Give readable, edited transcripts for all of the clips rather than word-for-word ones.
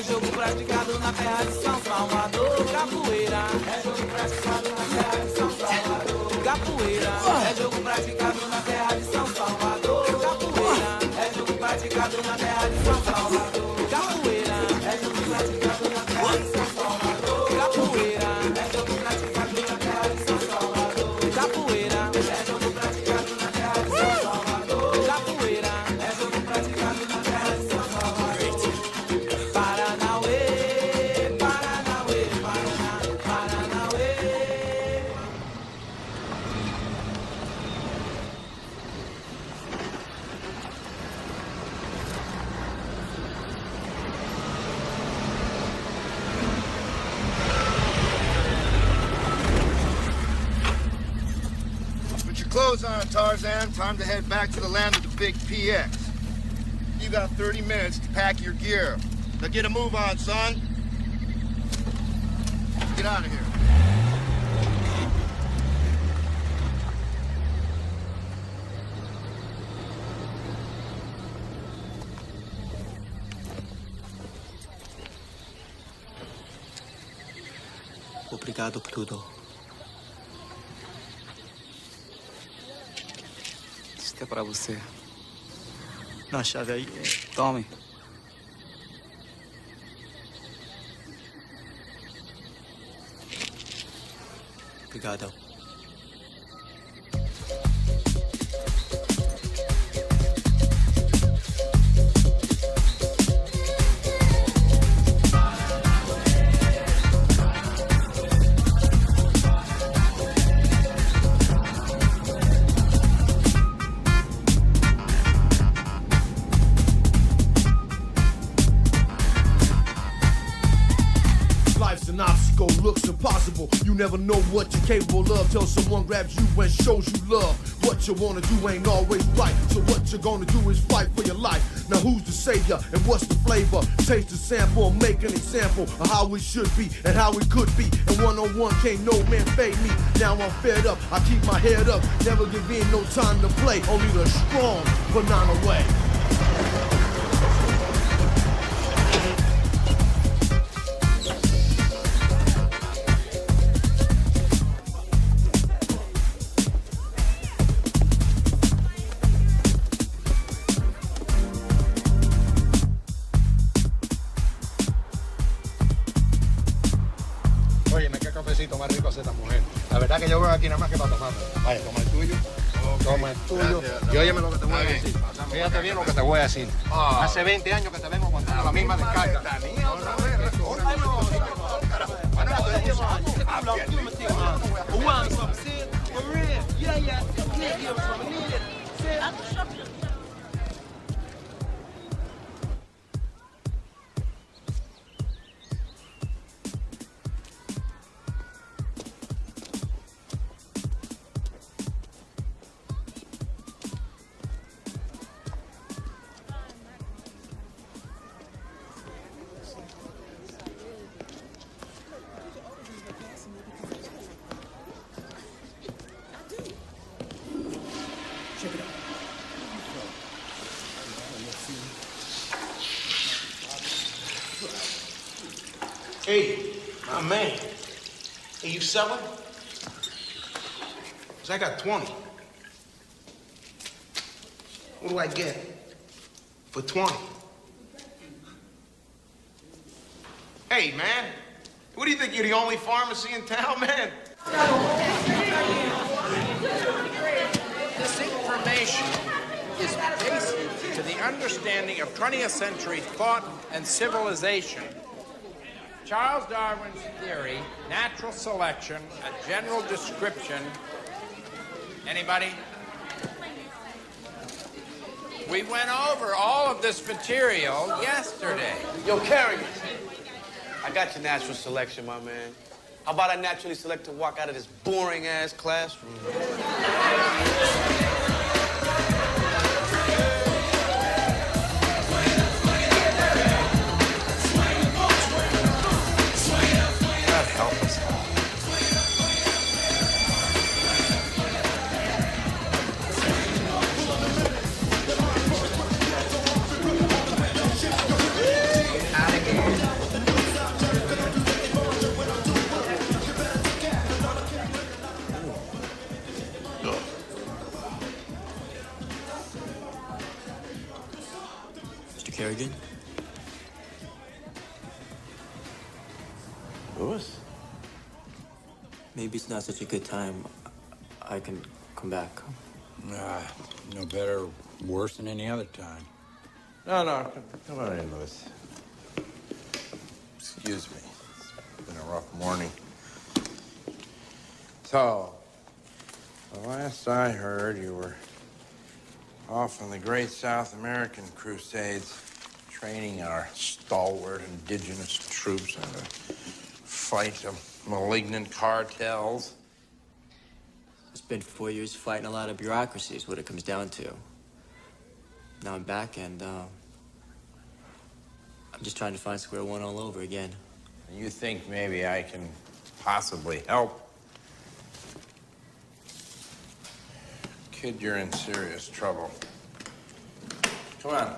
jogo praticado na terra de São Salvador. Capoeira é jogo praticado na terra de São Salvador. Capoeira é jogo praticado na terra de São Salvador. Capoeira é jogo praticado na terra de São Salvador. Capoeira é jogo praticado na terra de São Salvador. Capoeira é jogo praticado na terra de São Salvador. Capoeira é jogo praticado na terra de São Salvador. Capoeira é jogo praticado na terra de São Salvador. Paranauê, Paranauê, Paraná, Paranauê. Put your clothes on, Tarzan. Time to head back to the land of the big PX. You got 30 minutes to pack your gear. Now get a move on, son. Get out of here. Obrigado por tudo. Isto é para você. Na chave aí. Tome. Obrigado. Life's an obstacle, looks impossible. You never know what you're capable of till someone grabs you and shows you love. What you wanna do ain't always right, so what you're gonna do is fight for your life. Now who's the savior and what's the flavor? Taste the sample and make an example of how it should be and how it could be. And one-on-one can't no man fade me. Now I'm fed up, I keep my head up, never give in, no time to play. Only the strong banana way. Óyeme, qué cafecito más rico hace esta mujer. La verdad que yo veo aquí nada más que para tomarme. Vaya, toma el tuyo. Okay. Toma el tuyo. Gracias, Y óyeme lo que te voy a decir. Fíjate bien lo que te voy a decir. Hace 20 años que te vengo contando la misma descarga. Hey, my man. Are you selling? 'Cause I got 20. What do I get for 20? Hey, man. What do you think? You're the only pharmacy in town, man? This information is basic to the understanding of 20th century thought and civilization. Charles Darwin's theory, natural selection, a general description. Anybody? We went over all of this material yesterday. Yo, Carrie, I got your natural selection, my man. How about I naturally select to walk out of this boring-ass classroom? God help us. Out of here. Kerrigan? Louis? Maybe it's not such a good time. I can come back. No better or worse than any other time. No, come on in, Louis. Excuse me. It's been a rough morning. So, the last I heard, you were off on the great South American crusades, training our stalwart indigenous troops how to fight the malignant cartels. I spent 4 years fighting a lot of bureaucracy is what it comes down to. Now I'm back and I'm just trying to find square one all over again. You think maybe I can possibly help? Kid, you're in serious trouble. Come on.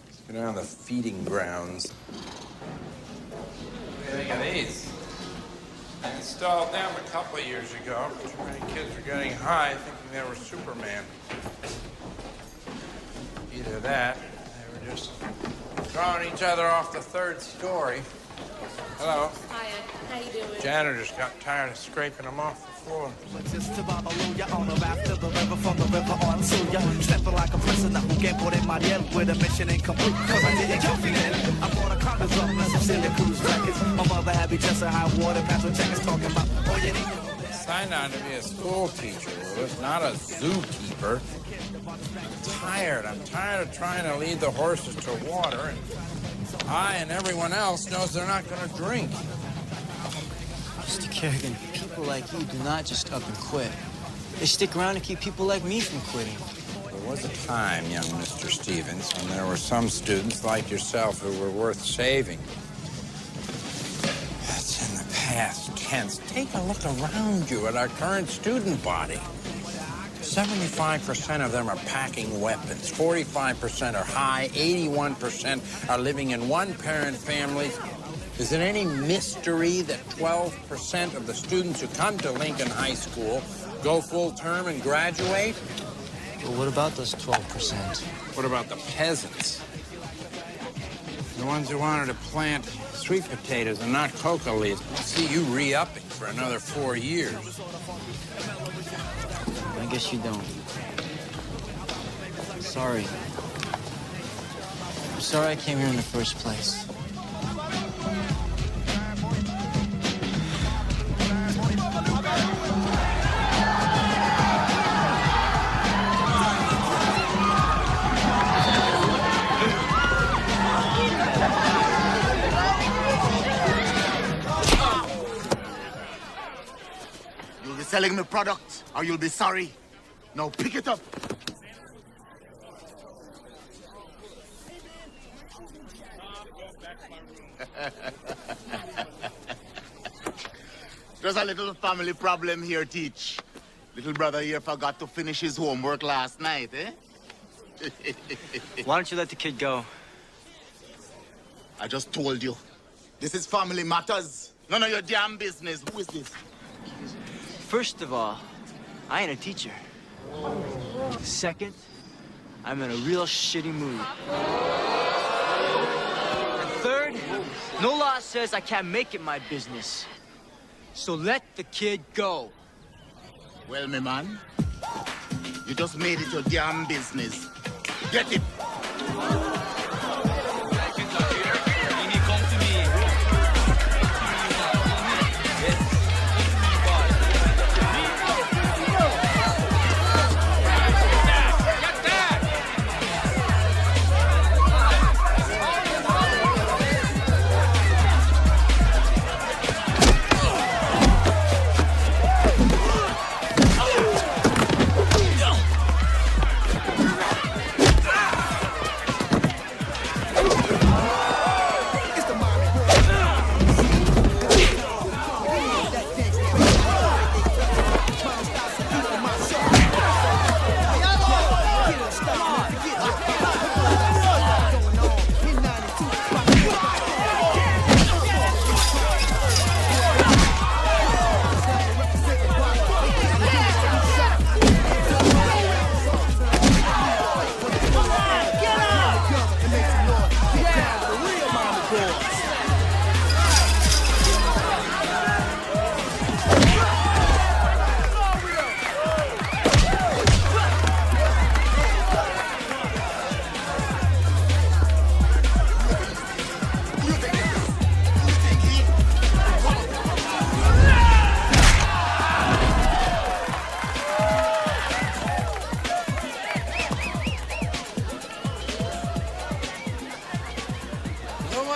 Let's go down to the feeding grounds. What do you think of these? I installed them a couple of years ago. Too many kids were getting high thinking they were Superman. Either that, they were just throwing each other off the third story. Hello. Hiya. How you doing? Janitor's got tired of scraping them off the floor. Just to Babaluya on the raft to the river, from the river on to ya. Stepping like a prisoner who get put in my yell with a mission incomplete. Cause I didn't come in. I bought a condoms up and some silly cruise jackets. My mother had me just a high water pants with jackets talking about, oh yeah, Signed on to be a school teacher, Louis, not a zookeeper. I'm tired of trying to lead the horses to water, and I and everyone else knows they're not going to drink. Mr. Kerrigan, people like you do not just up and quit. They stick around to keep people like me from quitting. There was a time, young Mr. Stevens, when there were some students like yourself who were worth saving. That's in the past tense. Take a look around you at our current student body. 75% of them are packing weapons, 45% are high, 81% are living in one-parent families. Is it any mystery that 12% of the students who come to Lincoln High School go full term and graduate? Well, what about those 12%? What about the peasants? The ones who wanted to plant sweet potatoes and not coca leaves. We'll see you re-upping for another 4 years. I guess you don't. Sorry. I'm sorry I came here in the first place. You'll be selling me product, or you'll be sorry. Now pick it up. There's a little family problem here, Teach. Little brother here forgot to finish his homework last night, eh? Why don't you let the kid go? I just told you. This is family matters. None of your damn business. Who is this? First of all, I ain't a teacher. Second, I'm in a real shitty mood. And third, no law says I can't make it my business. So let the kid go. Well, me man, you just made it your damn business. Get it.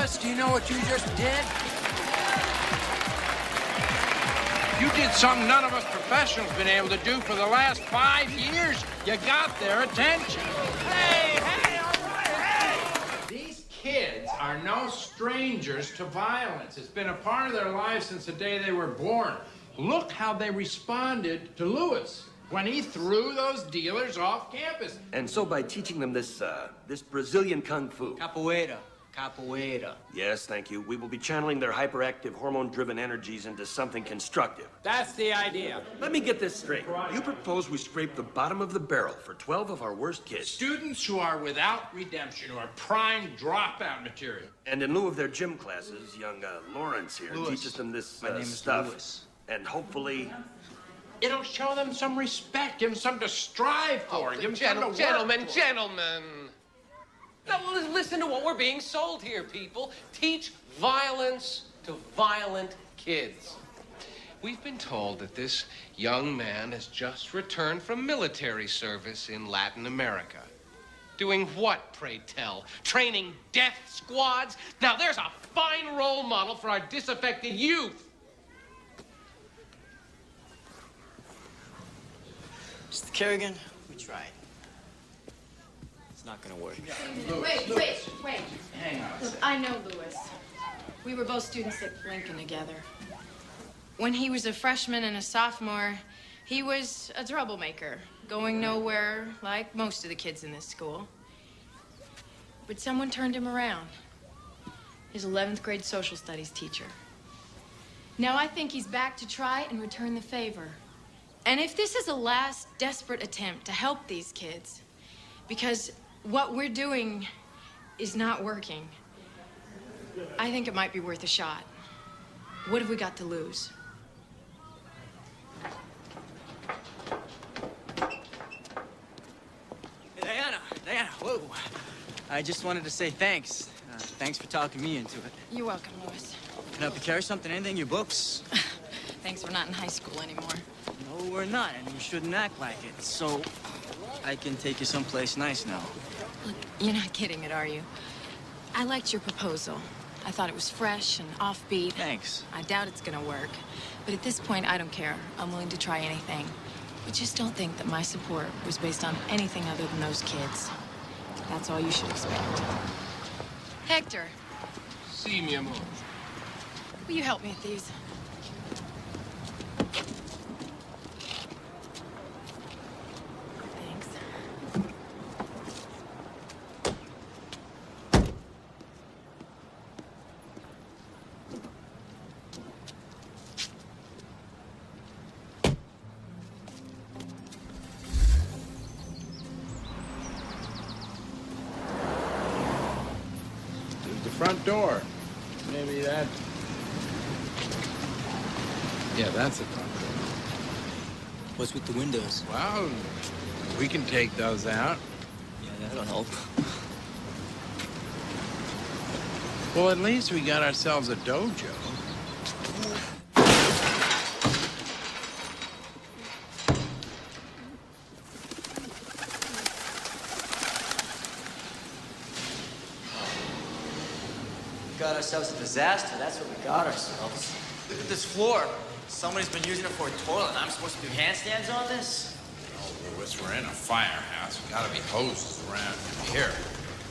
Lewis, do you know what you just did? You did something none of us professionals been able to do for the last 5 years. You got their attention. Hey, all right, hey! These kids are no strangers to violence. It's been a part of their lives since the day they were born. Look how they responded to Lewis when he threw those dealers off campus. And so by teaching them this Brazilian kung fu. Capoeira. Capoeira. Yes, thank you. We will be channeling their hyperactive, hormone-driven energies into something constructive. That's the idea. Let me get this straight. You propose we scrape the bottom of the barrel for 12 of our worst kids. Students who are without redemption, who are prime dropout material. And in lieu of their gym classes, young Lawrence here teaches them this My name is stuff. Lewis. And hopefully... It'll show them some respect, give them something to strive for. Give them something to work Gentlemen. Now, listen to what we're being sold here, people. Teach violence to violent kids. We've been told that this young man has just returned from military service in Latin America. Doing what, pray tell? Training death squads? Now, there's a fine role model for our disaffected youth. Mr. Kerrigan, we tried. It's not gonna work. Wait. Hang on. Look, I know Lewis. We were both students at Lincoln together. When he was a freshman and a sophomore, he was a troublemaker, going nowhere like most of the kids in this school. But someone turned him around. His 11th grade social studies teacher. Now I think he's back to try and return the favor. And if this is a last desperate attempt to help these kids, because what we're doing is not working, I think it might be worth a shot. What have we got to lose? Diana, whoa. I just wanted to say thanks. Thanks for talking me into it. You're welcome, Lewis. Can I help you carry something? Anything? Your books? Thanks, we're not in high school anymore. No, we're not, and you shouldn't act like it. So, I can take you someplace nice now. Look, you're not kidding it, are you? I liked your proposal. I thought it was fresh and offbeat. Thanks. I doubt it's gonna work. But at this point, I don't care. I'm willing to try anything. But just don't think that my support was based on anything other than those kids. That's all you should expect. Hector, Si, mi amor. will you help me with these? Thanks. There's the front door. Maybe that... Yeah, that's the front door. What's with the windows? Well, we can take those out. Yeah, that'll help. Well, at least we got ourselves a dojo. Got ourselves a disaster. That's what we got ourselves. Look at this floor. Somebody's been using it for a toilet, and I'm supposed to do handstands on this? Oh, Lewis, we're in a firehouse. Gotta be hoses around here.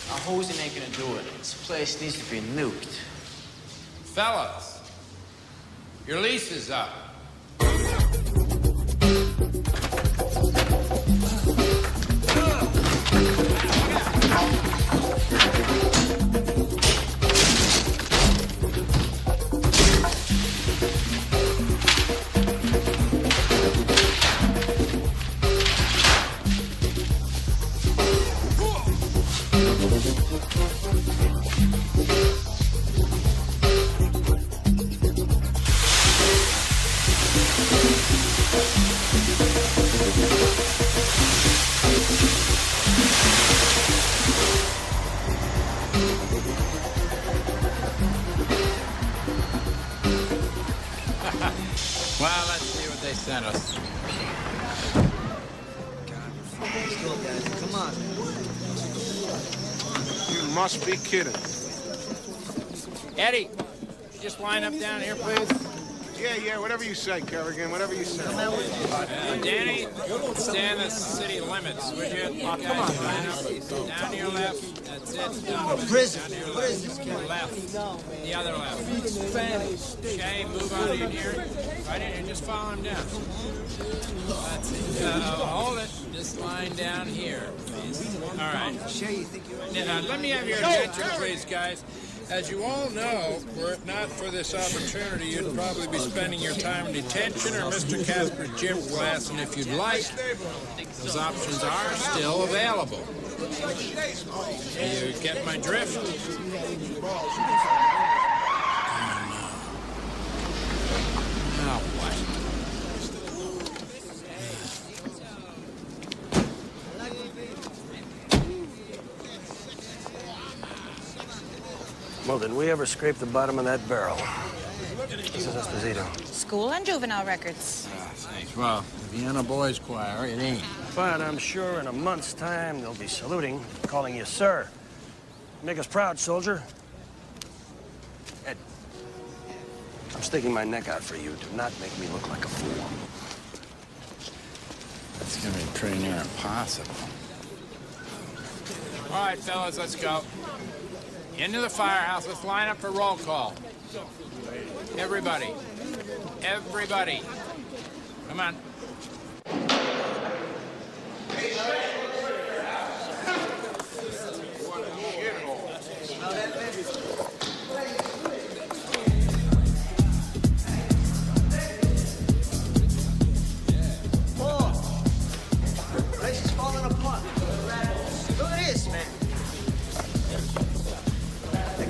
A hosing ain't gonna do it. This place needs to be nuked. Fellas, your lease is up. Well, let's see what they sent us. Let's go, guys. Come on. You must be kidding. Eddie, just line up down here, please. Yeah, whatever you say, Kerrigan, whatever you say. Danny, stay in the city limits, would you? Come on, line up. Down to your left. That's it. Down. Prison. Down to your left. Left. The other left. Shay, move on in here. Right in here. Just follow him down. That's it. Hold it. Just line down here, please. All right. Shay, you think you're... Let me have your attention, please, guys. As you all know, were it not for this opportunity, you'd probably be spending your time in detention or Mr. Casper's gym class, and if you'd like, those options are still available. You get my drift? Now what? Well, did we ever scrape the bottom of that barrel? This is Esposito. School and juvenile records. Thanks. Well, the Vienna Boys Choir, it ain't. But I'm sure in a month's time, they'll be saluting, calling you sir. Make us proud, soldier. Ed, I'm sticking my neck out for you. Do not make me look like a fool. That's gonna be pretty near impossible. All right, fellas, let's go. Into the firehouse. Let's line up for roll call. Everybody. Everybody. Come on. Place is falling apart. Look at this, man.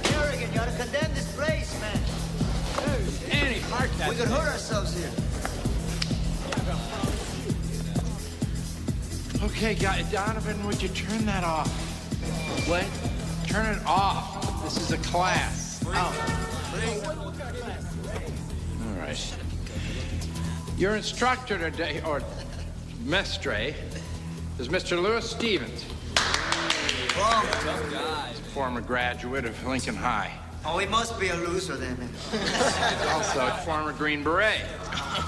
Kerrigan, you ought to condemn this place, man. Annie, park that. We could hurt ourselves here. Okay, guys, Donovan, would you turn that off? What? Turn it off. This is a class. Oh. All right. Your instructor today, or mestre, is Mr. Lewis Stevens. Former graduate of Lincoln High. Oh, he must be a loser then, man. Also a former Green Beret.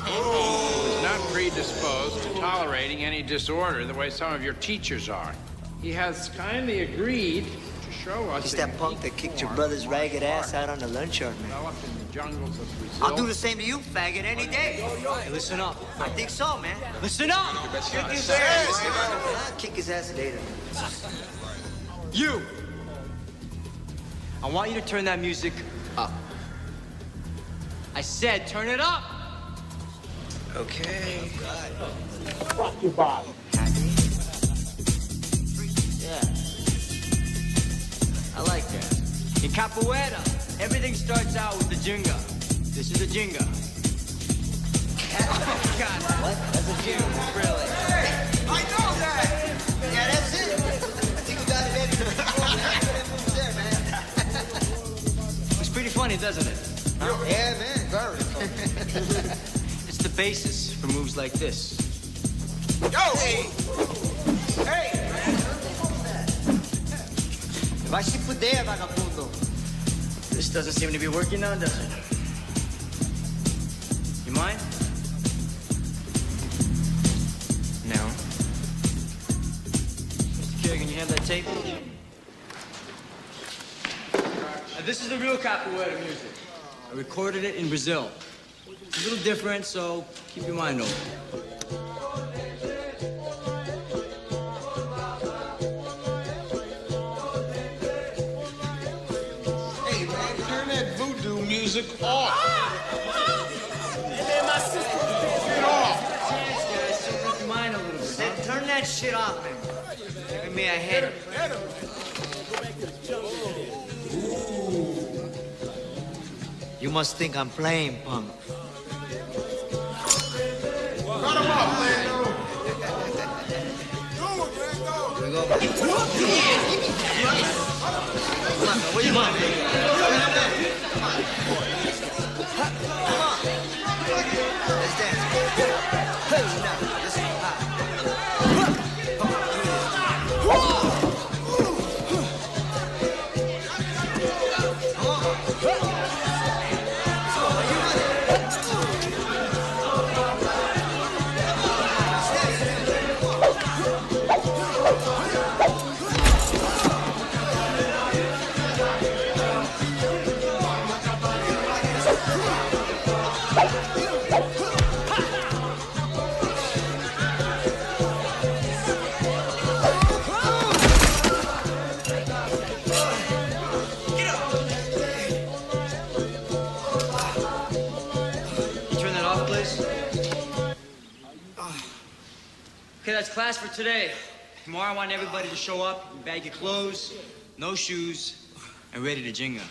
He's not predisposed to tolerating any disorder the way some of your teachers are. He has kindly agreed to show us... He's that punk that kicked your brother's ragged ass out on the lunch yard, man. Developed in the jungles of Brazil. I'll do the same to you, faggot, any day. Hey, listen up. I think so, man. Listen up! Kick his ass. I'll kick his ass later. You! I want you to turn that music up. I said turn it up! Okay. Fuck you, Bob. Yeah. I like that. In Capoeira, everything starts out with the jinga. This is a jinga. God, what? That's a jingle, really. Hey, I know that! Yeah, that's it. I think we got it, baby. It's pretty funny, doesn't it? Huh? Yeah, man, very. It's the basis for moves like this. Yo! Hey! Hey! Vai se fuder, vagabundo. This doesn't seem to be working now, does it? You mind? No. Mr. Kerrigan, you have that tape? This is the real Capoeira music. I recorded it in Brazil. It's a little different, so keep your mind open. Hey, man, turn that voodoo music off. Get off. Chance, guys, so keep your mind a little bit. Then turn that shit off, man. Giving me a headache. You must think I'm playing punk. Cut him off, man. We go. Come on, what do you want? Come on. Let's dance. Hey, now, this is hot. Come on. that's class for today. Tomorrow I want everybody to show up, in baggy clothes, no shoes, and ready to jingle.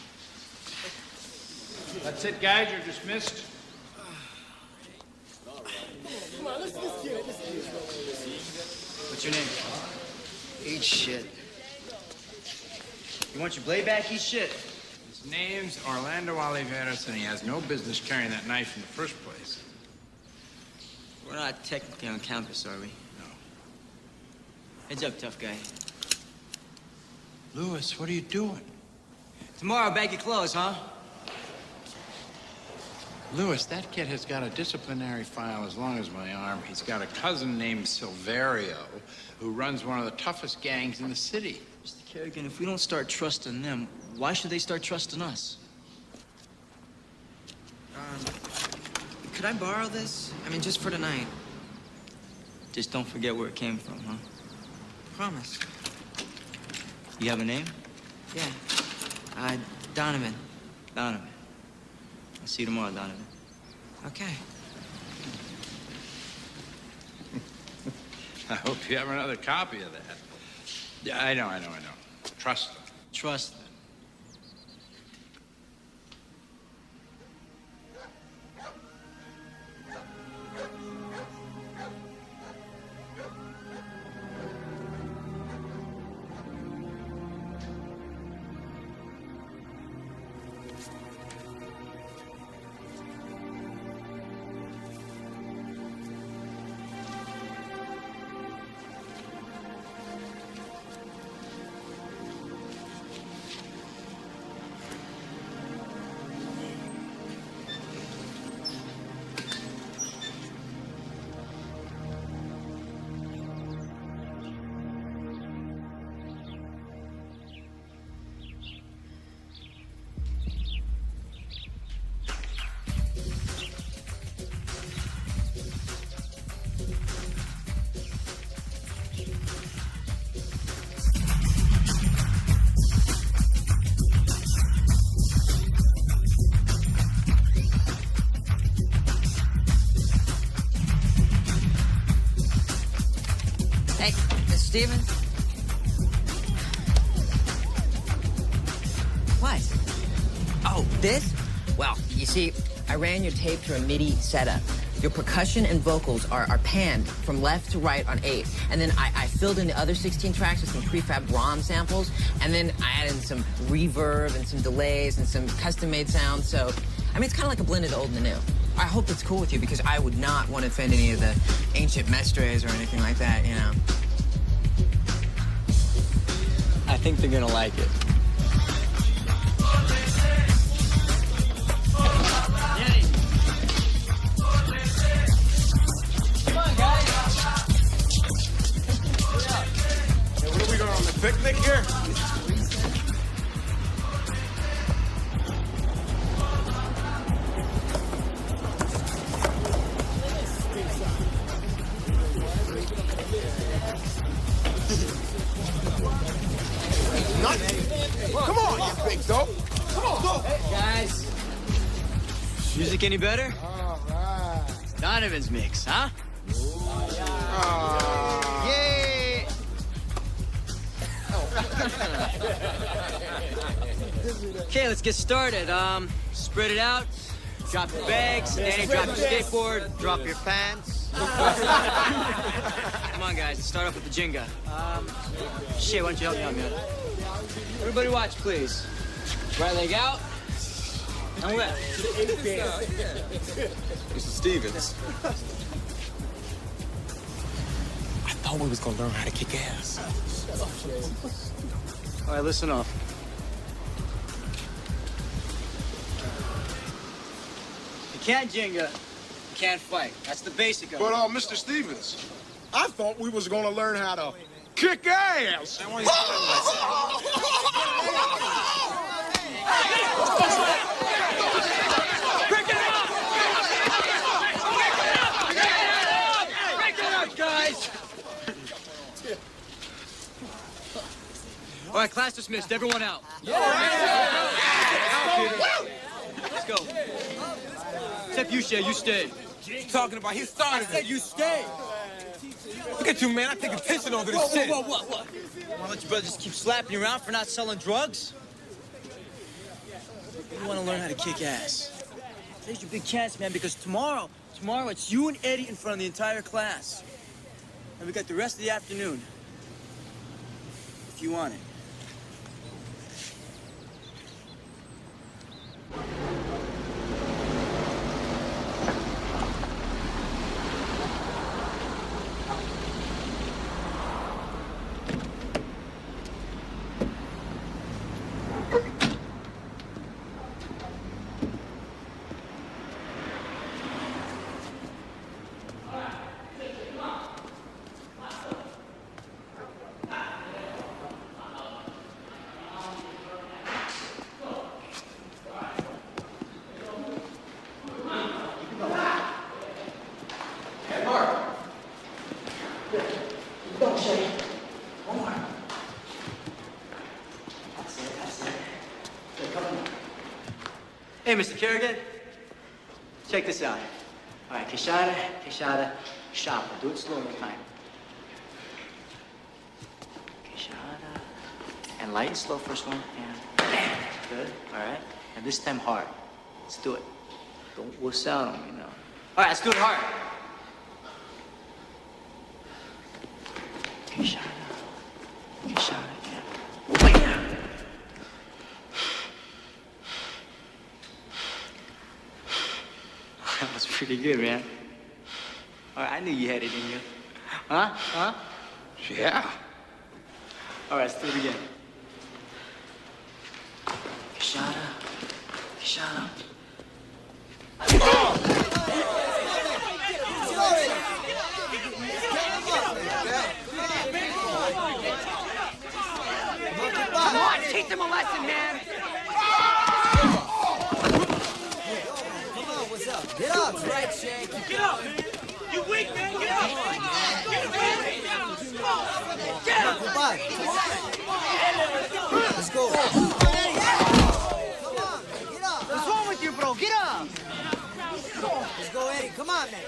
That's it, guys. You're dismissed. Come on, let's get it. What's your name? Eat shit. You want your blade back? Eat shit. His name's Orlando Oliveras, and he has no business carrying that knife in the first place. We're not technically on campus, are we? No. Heads up, tough guy. Louis, what are you doing? Tomorrow, baggy clothes, huh? Louis, that kid has got a disciplinary file as long as my arm. He's got a cousin named Silverio who runs one of the toughest gangs in the city. Mr. Kerrigan, if we don't start trusting them, why should they start trusting us? Could I borrow this? I mean, just for tonight. Just don't forget where it came from, huh? Promise. You have a name? Yeah. Donovan. Donovan. I'll see you tomorrow, Donovan. Okay. I hope you have another copy of that. Yeah, I know. Trust them. Trust them. Hey, Mr. Stevens? What? Oh, this? Well, you see, I ran your tape to a MIDI setup. Your percussion and vocals are panned from left to right on 8. And then I filled in the other 16 tracks with some prefab ROM samples. And then I added some reverb and some delays and some custom-made sounds. So, I mean, it's kind of like a blend of the old and the new. I hope it's cool with you because I would not want to offend any of the ancient mestres or anything like that, you know. I think they're gonna like it. Come on, guys. Hey, what are we going on the picnic here? Come on, you big dope. Come on, go. Hey, guys. Music any better? All right. Donovan's mix, huh? Yay! Okay, let's get started. Spread it out. Drop your bags. Danny, drop your skateboard. Drop your pants. Come on, guys. Let's start off with the Jenga. Shay, why don't you help me out, man? Everybody watch, please. Right leg out. And left. Mr. Stevens. I thought we was gonna learn how to kick ass. All right, listen up. You can't Jenga, you can't fight. That's the basic of it. But, Mr. Stevens, I thought we was gonna learn how to kick ass. Guys! All right, class dismissed. Everyone out. Let's go. Except you, Shay. You stay. What you talking about? He started I said you stay. Look at you, man. I take attention over this shit. Whoa. Why don't you brothers just keep slapping you around for not selling drugs? You want to learn how to kick ass. Today's your big chance, man, because tomorrow it's you and Eddie in front of the entire class. And we got the rest of the afternoon. If you want it. Hey, Mr. Kerrigan, check this out. All right, Keshada, Shopper. Do it slow this time. Keshada, and light and slow first one, and bam. Good, all right? And this time hard. Let's do it. Don't wuss out on me now. All right, let's do it hard. Keshada, yeah. Bam! That was pretty good, man. All right, I knew you had it in you. Huh? Yeah. All right, let's do it again. Keshada. Come on, teach them a lesson, man. What's up? Get up, right, Shank. Get up. You weak, man. Get up. Get up. Goodbye. Let's go. Come on, man. Get up. What's wrong with you, bro? Get up. Let's go, Eddie. Come on, man.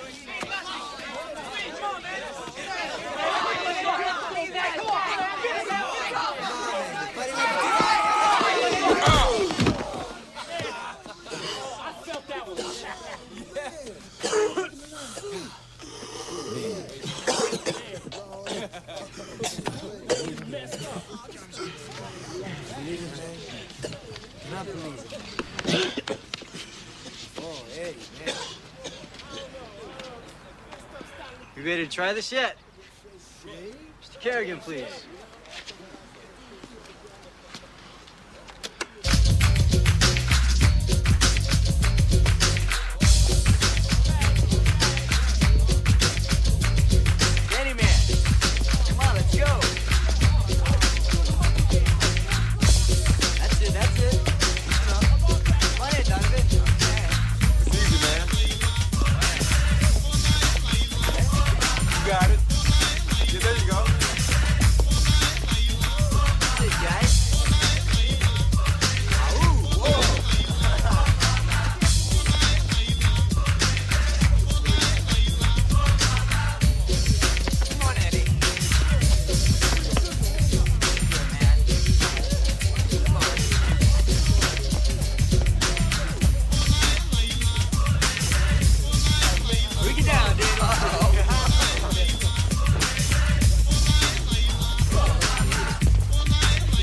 Oh, Eddie, man. You ready to try this yet? Mr. Kerrigan, please. Danny man, come on, let's go. That's it. Come on in, Donovan. It's easy, man. You got it. Yeah, there you go. Hey, guys. Come on, Eddie. Come on. Break it down, dude.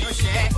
Go, Shay.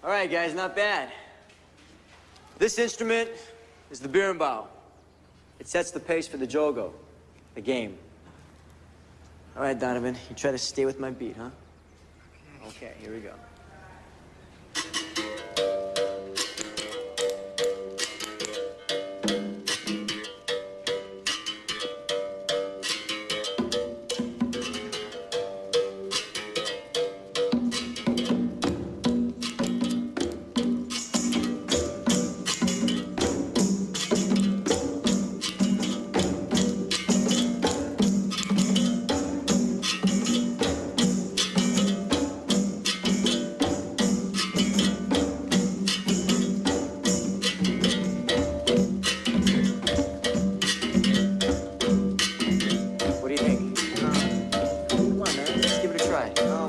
All right, guys, not bad. This instrument is the berimbau. It sets the pace for the jogo, the game. All right, Donovan, you try to stay with my beat, huh? Okay, here we go. What do you think? Come on, man. Let's give it a try. Oh,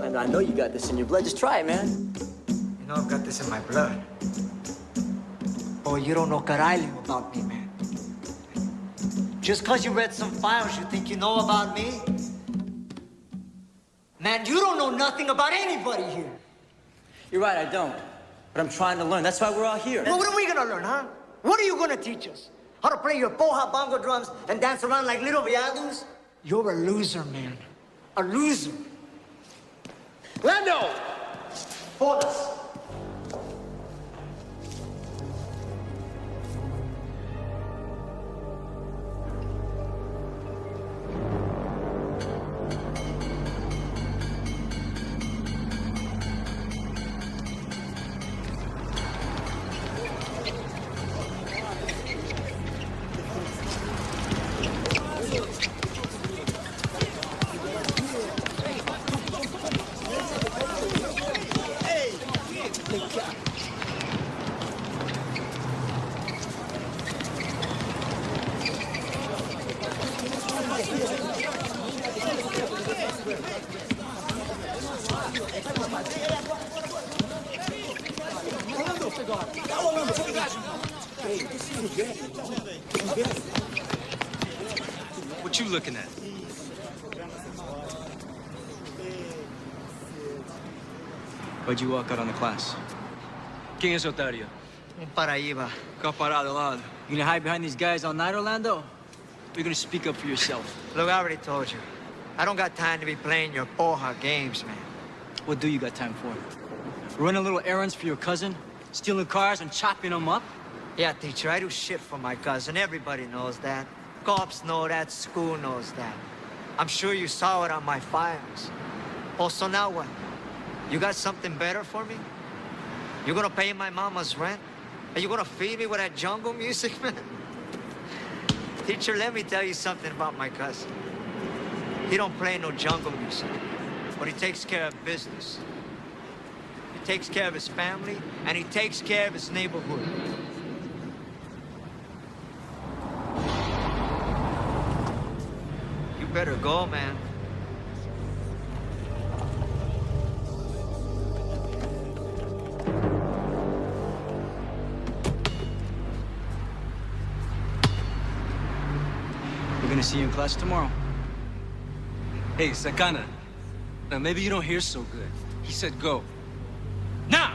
man. I know you got this in your blood. Just try it, man. You know I've got this in my blood. Oh, you don't know carajo about me, man. Just because you read some files, you think you know about me? Man, you don't know nothing about anybody here. You're right, I don't. But I'm trying to learn. That's why we're all here. Well, what are we gonna learn, huh? What are you gonna teach us? How to play your poja bongo drums and dance around like little viados? You're a loser, man. A loser. Lando! Hold us. What you looking at? Why'd you walk out on the class? ¿Quién es Otario? Un paraíba. Caparado, lado. You gonna hide behind these guys all night, Orlando? You're gonna speak up for yourself. Look, I already told you. I don't got time to be playing your poja games, man. What do you got time for? Running little errands for your cousin? Stealing cars and chopping them up? Yeah, teacher, I do shit for my cousin. Everybody knows that. Cops know that. School knows that. I'm sure you saw it on my files. Oh, so now what? You got something better for me? You gonna pay my mama's rent? Are you gonna feed me with that jungle music, man? Teacher, let me tell you something about my cousin. He don't play no jungle music, but he takes care of business. He takes care of his family, and he takes care of his neighborhood. You better go, man. We're gonna see you in class tomorrow. Hey, Sakana. Now, maybe you don't hear so good. He said go. Now!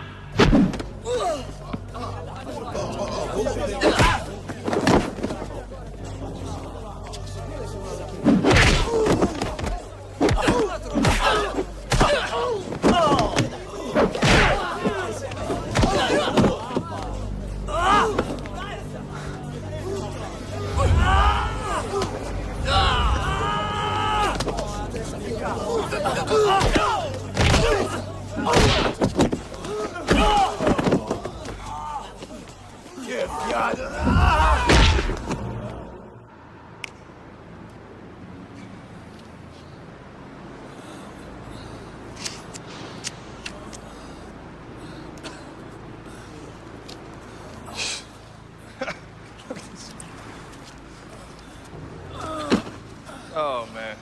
Oh, man.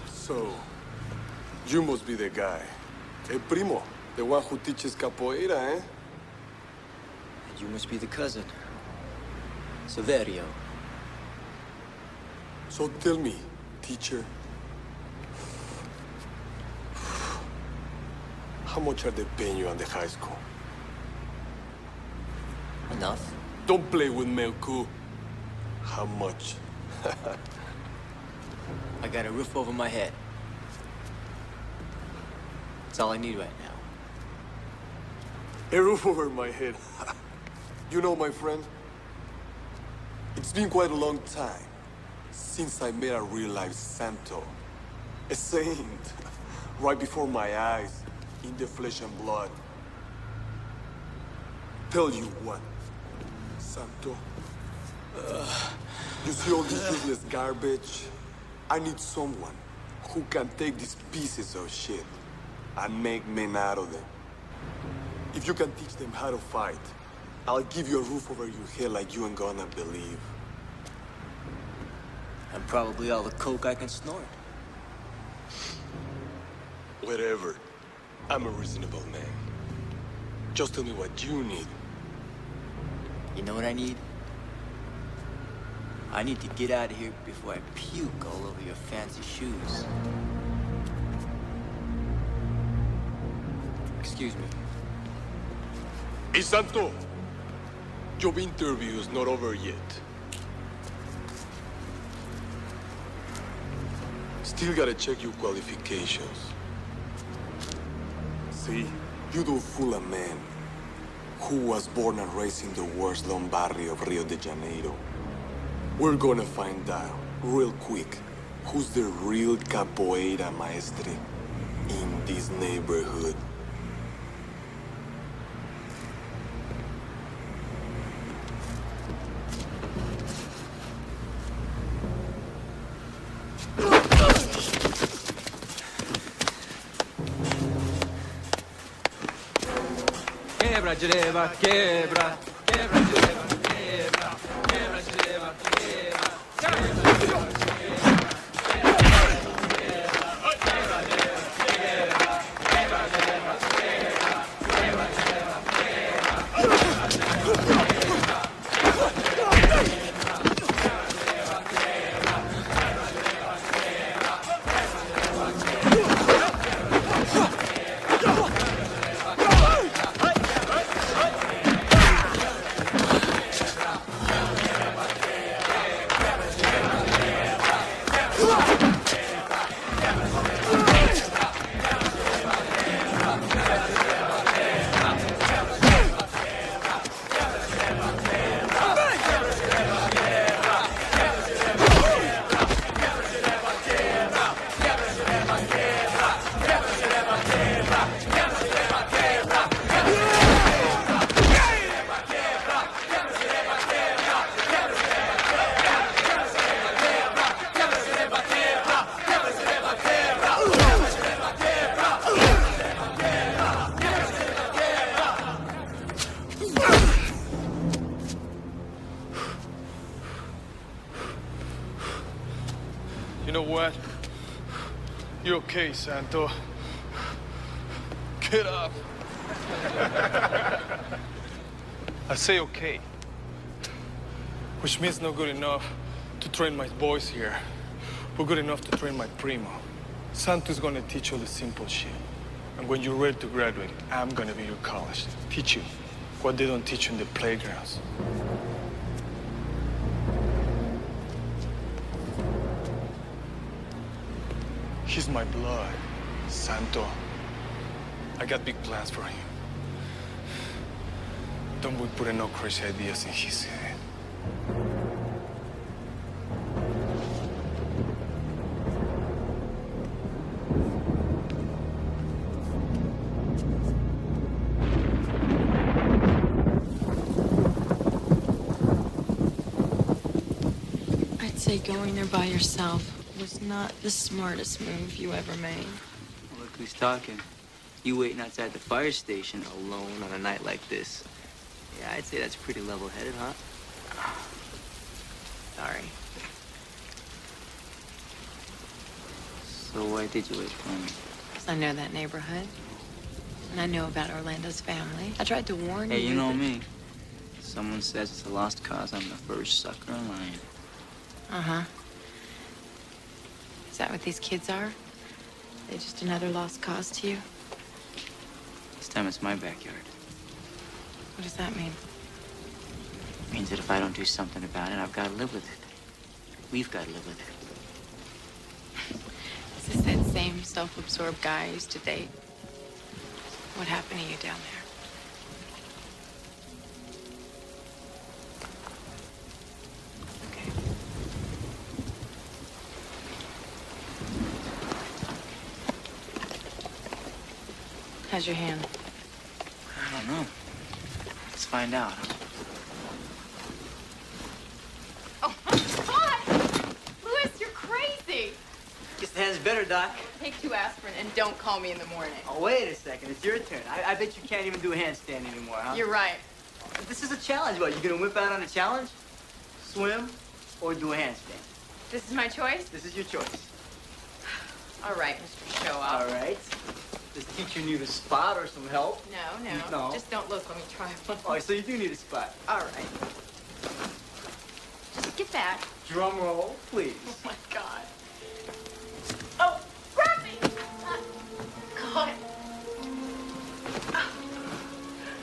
So, you must be the guy. El primo, the one who teaches capoeira, eh? You must be the cousin. Severio. So tell me, teacher, How much are they paying you on the high school? Enough. Don't play with Melku. How much? I got a roof over my head. That's all I need right now. A roof over my head. You know, my friend, it's been quite a long time since I met a real-life Santo. A saint. Right before my eyes, in the flesh and blood. Tell you what, Santo. You see all this useless garbage? I need someone who can take these pieces of shit and make men out of them. If you can teach them how to fight, I'll give you a roof over your head like you ain't gonna believe. And probably all the coke I can snort. Whatever. I'm a reasonable man. Just tell me what you need. You know what I need? I need to get out of here before I puke all over your fancy shoes. Excuse me. Hey, Santo! Job interview is not over yet. Still gotta check your qualifications. See, you do fool a man who was born and raised in the worst slum barrio of Rio de Janeiro. We're gonna find out, real quick, who's the real capoeira maestre in this neighborhood. Quebra, direva, quebra, quebra, direva, quebra, quebra, direva, quebra. You know what? You're okay, Santo. Get up. I say okay. Which means not good enough to train my boys here, but good enough to train my primo. Santo's gonna teach you the simple shit. And when you're ready to graduate, I'm gonna be your college. Teach you what they don't teach you in the playgrounds. He's my blood, Santo. I got big plans for him. Don't be putting no crazy ideas in his head. I'd say going there by yourself was not the smartest move you ever made. Look who's talking. You waiting outside the fire station alone on a night like this. Yeah, I'd say that's pretty level-headed, huh? Sorry. So why did you wait for me? 'Cause I know that neighborhood. And I know about Orlando's family. I tried to warn you. Hey, you know me. Someone says it's a lost cause. I'm the first sucker in line. Uh-huh. Is that what these kids are? They're just another lost cause to you? time it's my backyard. What does that mean? It means that if I don't do something about it, I've got to live with it. We've got to live with it. Is this that same self-absorbed guy I used to date? What happened to you down there? How's your hand? I don't know. Let's find out. Oh, God! Louis, you're crazy! Guess the hand's better, Doc. Take 2 aspirin and don't call me in the morning. Oh, wait a second. It's your turn. I bet you can't even do a handstand anymore, huh? You're right. This is a challenge. What, you gonna whip out on a challenge? Swim or do a handstand? This is my choice? This is your choice. All right, Mr. Show-Off. All right. Does the teacher need a spot or some help? No. Just don't look. Let me try one. Oh, so you do need a spot. All right. Just get back. Drum roll, please. Oh, my God. Oh, grab me! God.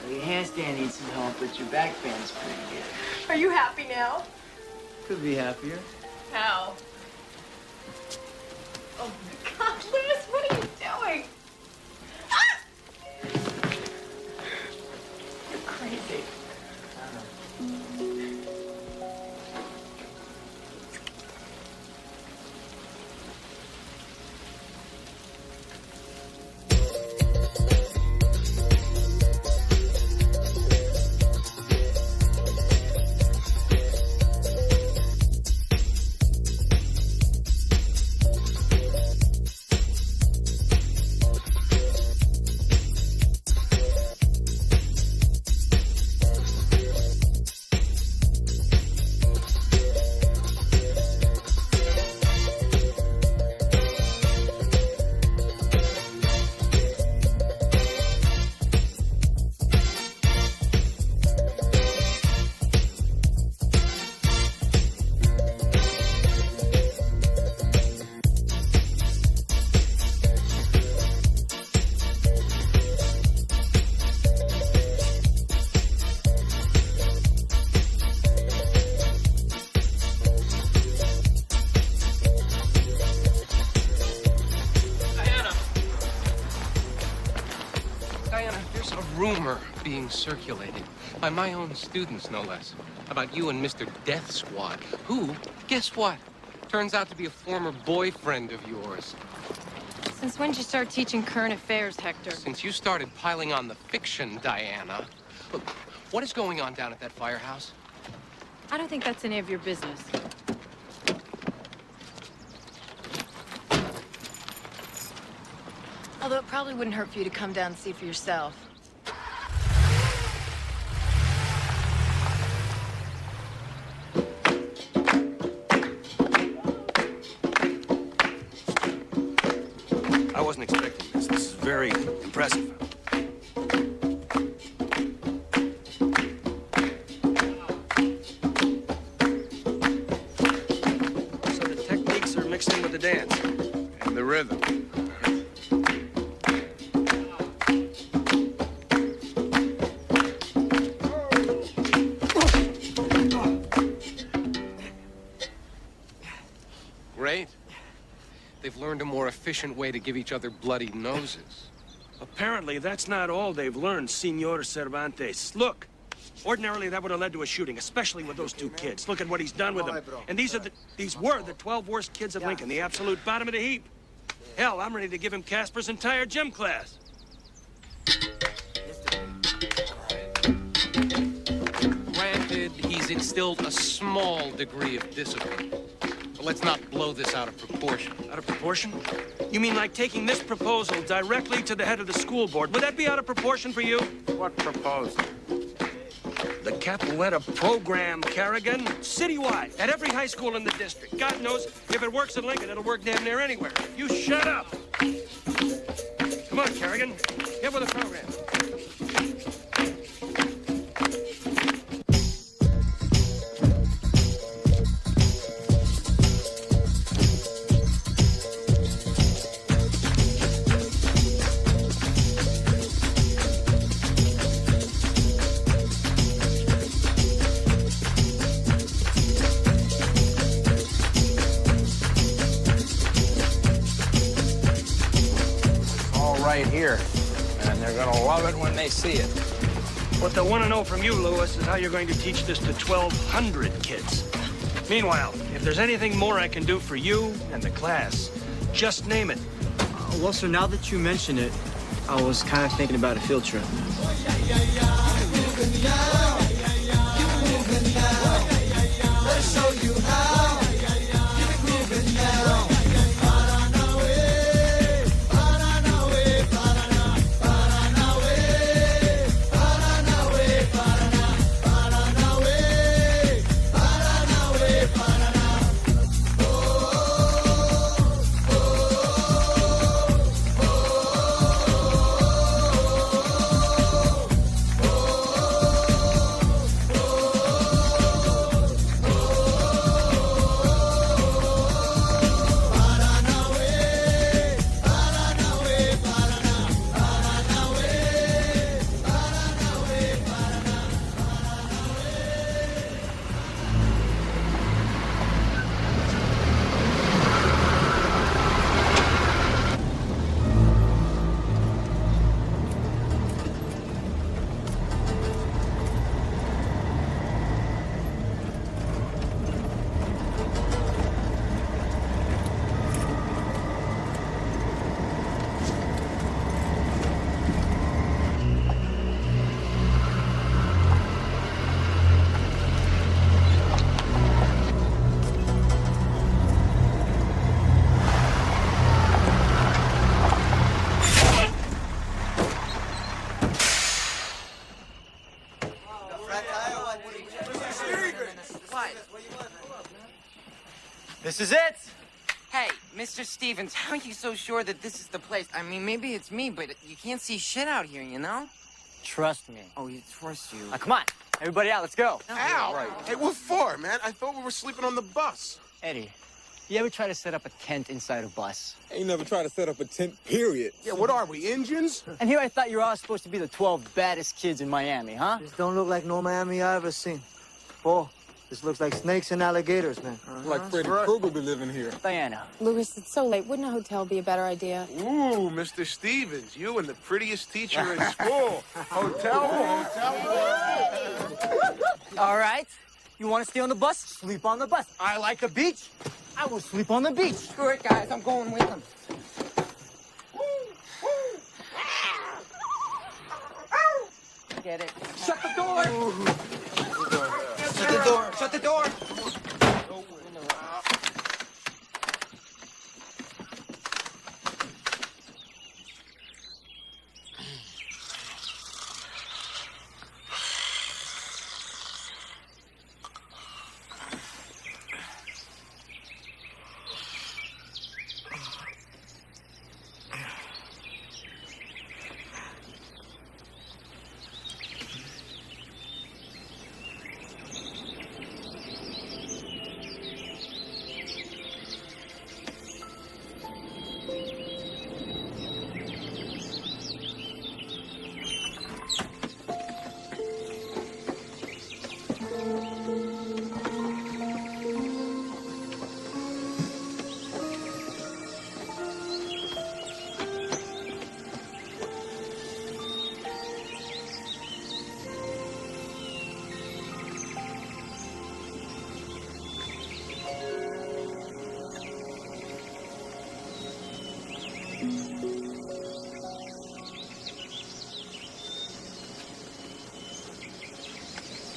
Well, your handstand needs some help, but your back bend's pretty good. Are you happy now? Could be happier. How? Oh, my God. Louis, what are you doing? You're crazy. Rumor being circulated by my own students, no less, about you and Mr. Death Squad, who, guess what, turns out to be a former boyfriend of yours. Since when did you start teaching current affairs, Hector? Since you started piling on the fiction, Diana. Look, what is going on down at that firehouse? I don't think that's any of your business. Although it probably wouldn't hurt for you to come down and see for yourself. I wasn't expecting this. This is very impressive. So the techniques are mixed in with the dance. And the rhythm. Great. They've learned a more efficient way to give each other bloody noses. Apparently, that's not all they've learned, Senor Cervantes. Look, ordinarily that would have led to a shooting, especially with those 2 kids. Look at what he's done with them. And these were the 12 worst kids at Lincoln, the absolute bottom of the heap. Hell, I'm ready to give him Casper's entire gym class. Granted, he's instilled a small degree of discipline. But let's not blow this out of proportion. Out of proportion? You mean like taking this proposal directly to the head of the school board? Would that be out of proportion for you? What proposal? The Capoeira program, Kerrigan. Citywide, at every high school in the district. God knows, if it works at Lincoln, it'll work damn near anywhere. You shut up. Come on, Kerrigan. Get with the program. They'll love it when they see it. What they want to know from you, Lewis, is how you're going to teach this to 1,200 kids. Meanwhile, if there's anything more I can do for you and the class, just name it. Well, sir, now that you mention it, I was kind of thinking about a field trip. Let's show you how. This is it! Hey, Mr. Stevens, how are you so sure that this is the place? I mean, maybe it's me, but you can't see shit out here, you know? Trust me. Oh, you trust you. Come on. Everybody out, let's go. Al! Right. Hey, what for, man? I thought we were sleeping on the bus. Eddie, you ever try to set up a tent inside a bus? Ain't never tried to set up a tent, period. Yeah, what are we, Indians? And here I thought you were all supposed to be the 12 baddest kids in Miami, huh? This don't look like no Miami I ever seen. Paul, this looks like snakes and alligators, man. Like Freddy Krueger be living here. Diana. Louis, it's so late. Wouldn't a hotel be a better idea? Ooh, Mr. Stevens, you and the prettiest teacher in school. Hotel. All right. You want to stay on the bus? Sleep on the bus. I like a beach. I will sleep on the beach. Screw it, guys. I'm going with them. Get it. Shut the door. Shut the door. Shut the door.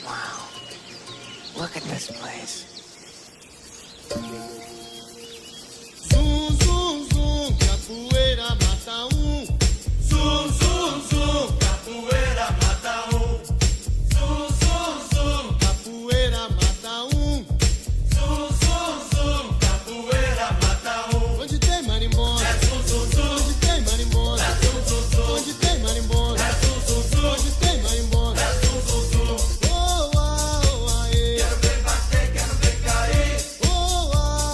Wow. Look at this place. Zum, zum, zum, capoeira mata Zum, zum, zum, capoeira mata Zum, zum, zum, capoeira mata Zum, zum, zum, capoeira mata Onde tem marimbondo? É zum, zum, zum. Onde tem marimbondo? É zum, zum, zum. Onde tem marimbondo? É zum, zum, zum. Onde tem marimbondo? É zum, zum, zum. Oh, ah, oh, aê. Quero ver bater, quero ver cair. Oh, ah.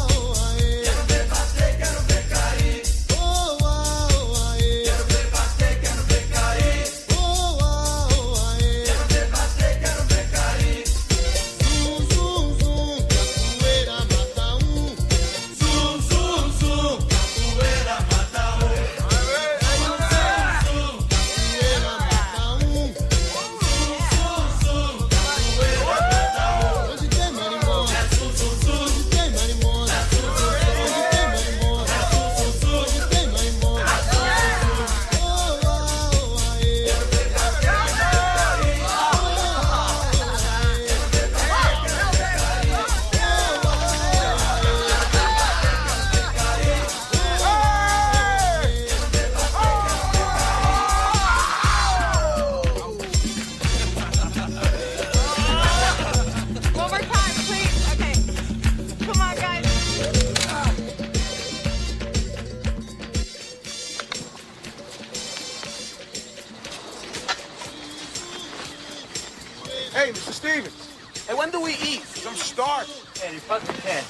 Hey, Mr. Stevens. Hey, when do we eat? 'Cause I'm starving. Hey, you fucking can.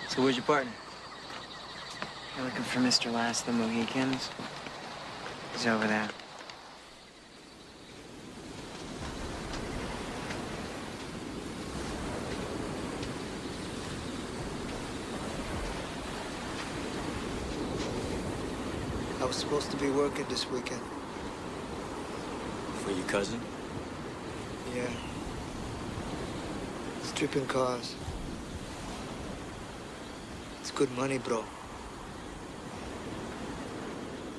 So where's your partner? You're looking for Mr. Last of the Mohicans? He's over there. I was supposed to be working this weekend. For your cousin? Yeah. Stripping cars. It's good money, bro.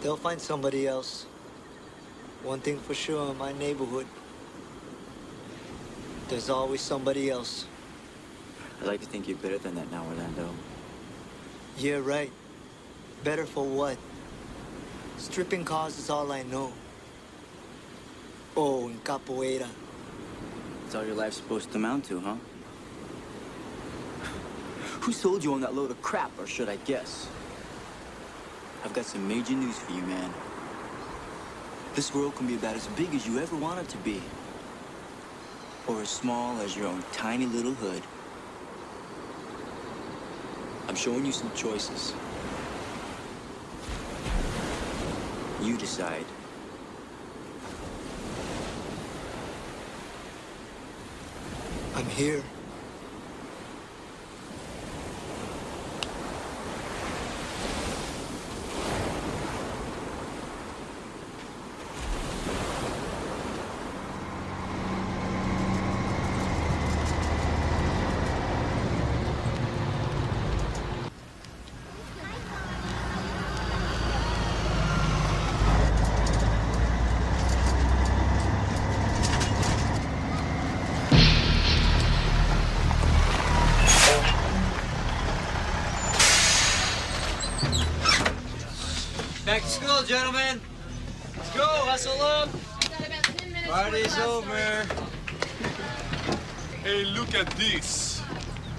They'll find somebody else. One thing for sure in my neighborhood, there's always somebody else. I'd like to think you're better than that now, Orlando. Yeah, right. Better for what? Stripping cars is all I know. Oh, and Capoeira. That's all your life's supposed to amount to, huh? Who sold you on that load of crap, or should I guess? I've got some major news for you, man. This world can be about as big as you ever want it to be. Or as small as your own tiny little hood. I'm showing you some choices. You decide. I'm here. Back to school, gentlemen. Let's go, hustle up. Party's over. Hey, look at this.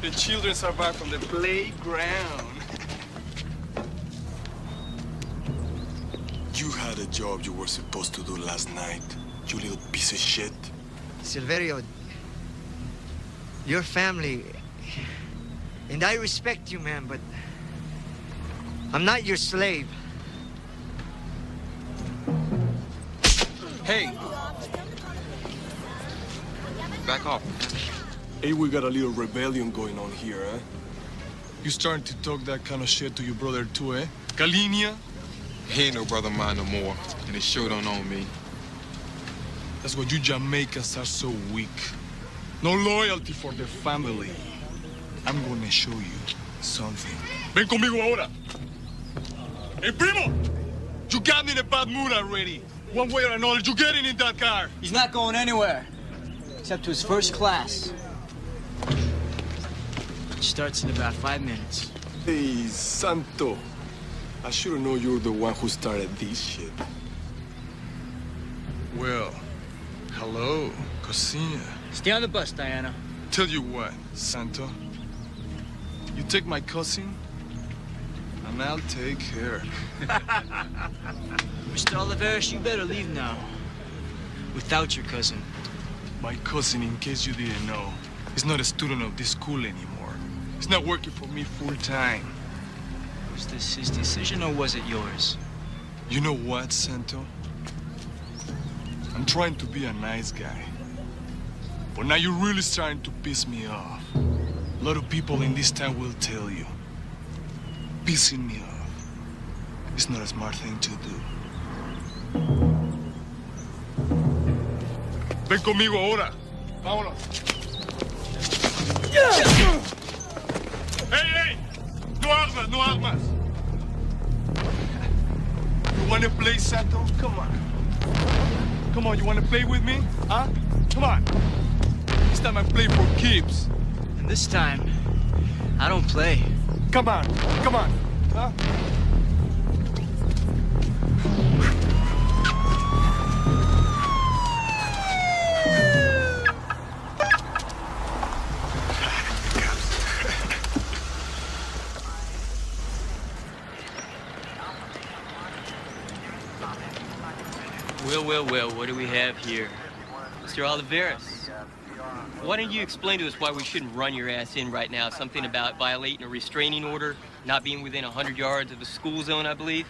The children are back from the playground. You had a job you were supposed to do last night, you little piece of shit. Silverio, your family, and I respect you, man, but I'm not your slave. Hey! Back off. Hey, we got a little rebellion going on here, eh? You starting to talk that kind of shit to your brother too, eh? Galinia? He ain't no brother of mine no more, and it sure don't own me. That's why you Jamaicans are so weak. No loyalty for the family. I'm gonna show you something. Ven conmigo ahora. Hey, primo! You got me in a bad mood already. One way or another, you getting in that car. He's not going anywhere, except to his first class. Which starts in about 5 minutes. Hey, Santo. I should have known you were the one who started this shit. Well, hello, Cosina. Stay on the bus, Diana. Tell you what, Santo. You take my cousin, and I'll take her. Mr. Oliveris, you better leave now. Without your cousin. My cousin, in case you didn't know, is not a student of this school anymore. He's not working for me full-time. Was this his decision or was it yours? You know what, Santo? I'm trying to be a nice guy. But now you're really starting to piss me off. A lot of people in this town will tell you. Pissing me off is not a smart thing to do. Ven conmigo ahora. Vámonos. Hey, hey! No armas, no armas! You wanna play, Santo? Come on. Come on, you wanna play with me? Huh? Come on. This time I play for keeps. And this time, I don't play. Come on, come on. Huh? Well, what do we have here? Mr. Oliveras, why don't you explain to us why we shouldn't run your ass in right now? Something about violating a restraining order, not being within 100 yards of the school zone, I believe?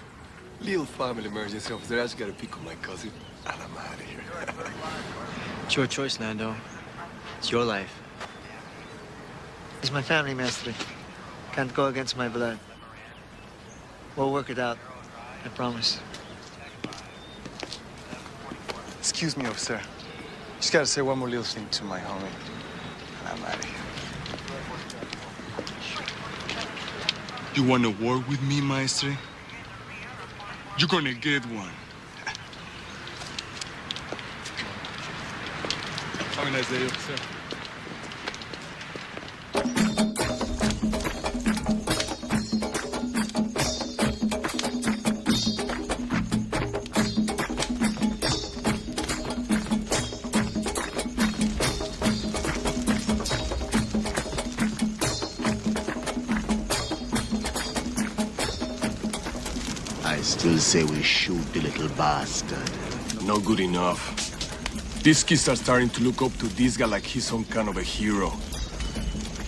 Little family emergency, officer. I just gotta pick up my cousin, and I'm out of here. It's your choice, Nando. It's your life. He's my family, Mestre. Can't go against my blood. We'll work it out. I promise. Excuse me, officer. Just gotta say one more little thing to my homie. And I'm out of here. You wanna work with me, Maestre? You're gonna get one. Have a nice day, officer. I still say we shoot the little bastard. Not good enough. These kids are starting to look up to this guy like he's some kind of a hero.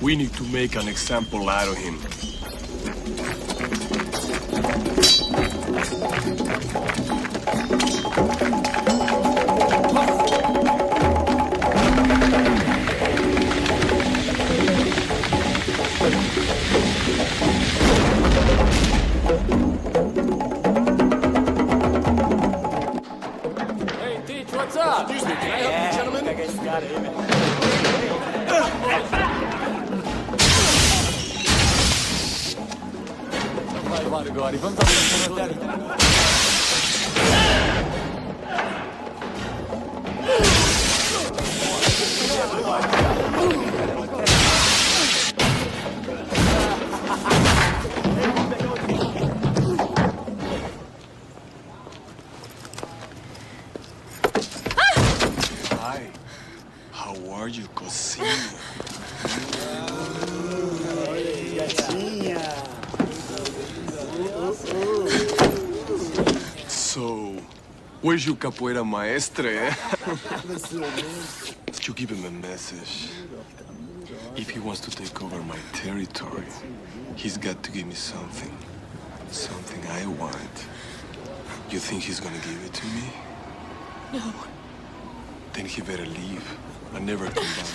We need to make an example out of him. What's up? Excuse me, can I help you, gentlemen? I guess you got it. Vai agora, e vamos abrir Hi. How are you, cosina? So, where's your capoeira maestre, eh? You give him a message. If he wants to take over my territory, he's got to give me something. Something I want. You think he's gonna give it to me? No. Then he better leave and never come back.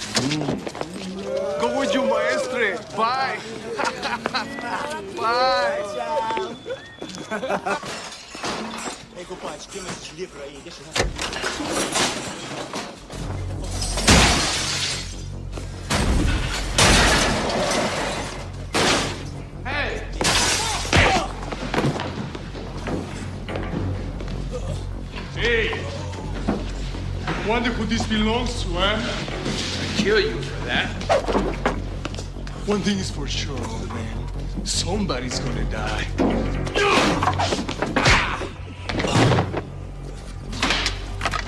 Go with you, maestre. Bye. Bye. Ei, compadre, queima esse livro aí, deixa eu... Hey! Hey! I wonder who this belongs to, eh? I'd kill you for that. One thing is for sure, old man. Somebody's gonna die.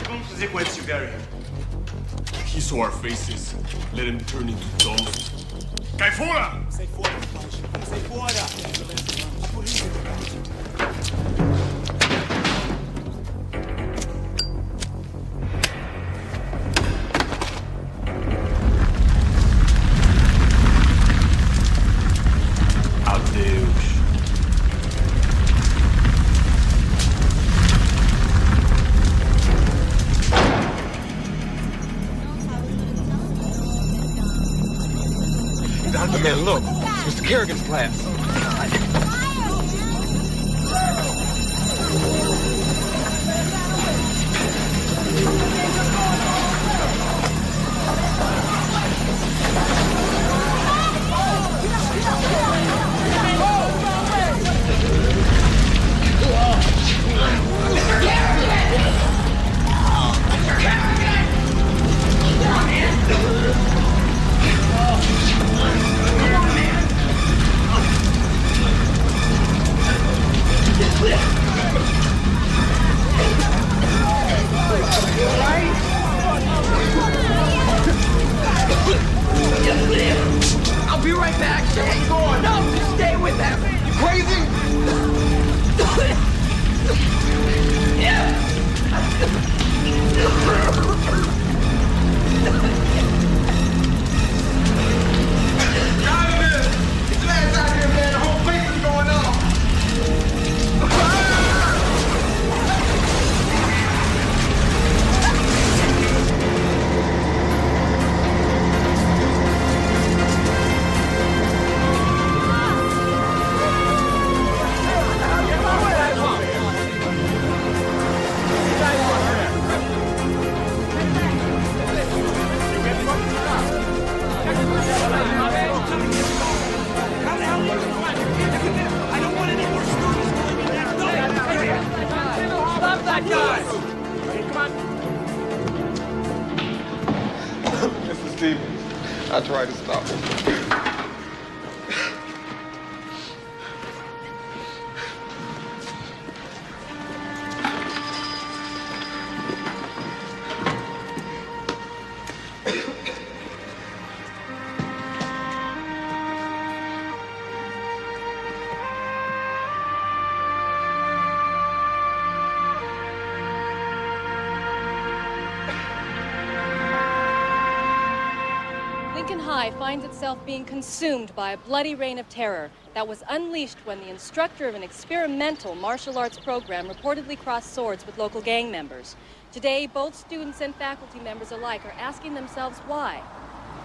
Vamos fazer com esse Gary. He saw our faces. Let him turn into dolls. Cai fora! Sai fora, compadre. Sai fora! Polícia, Adeus. Man, look. It's Mr. Kerrigan's class. I'll be right back. Hang on. No, just stay with them. You crazy? Yeah. Mr. Stevens, I tried to stop him. Lincoln High finds itself being consumed by a bloody reign of terror that was unleashed when the instructor of an experimental martial arts program reportedly crossed swords with local gang members. Today, both students and faculty members alike are asking themselves why.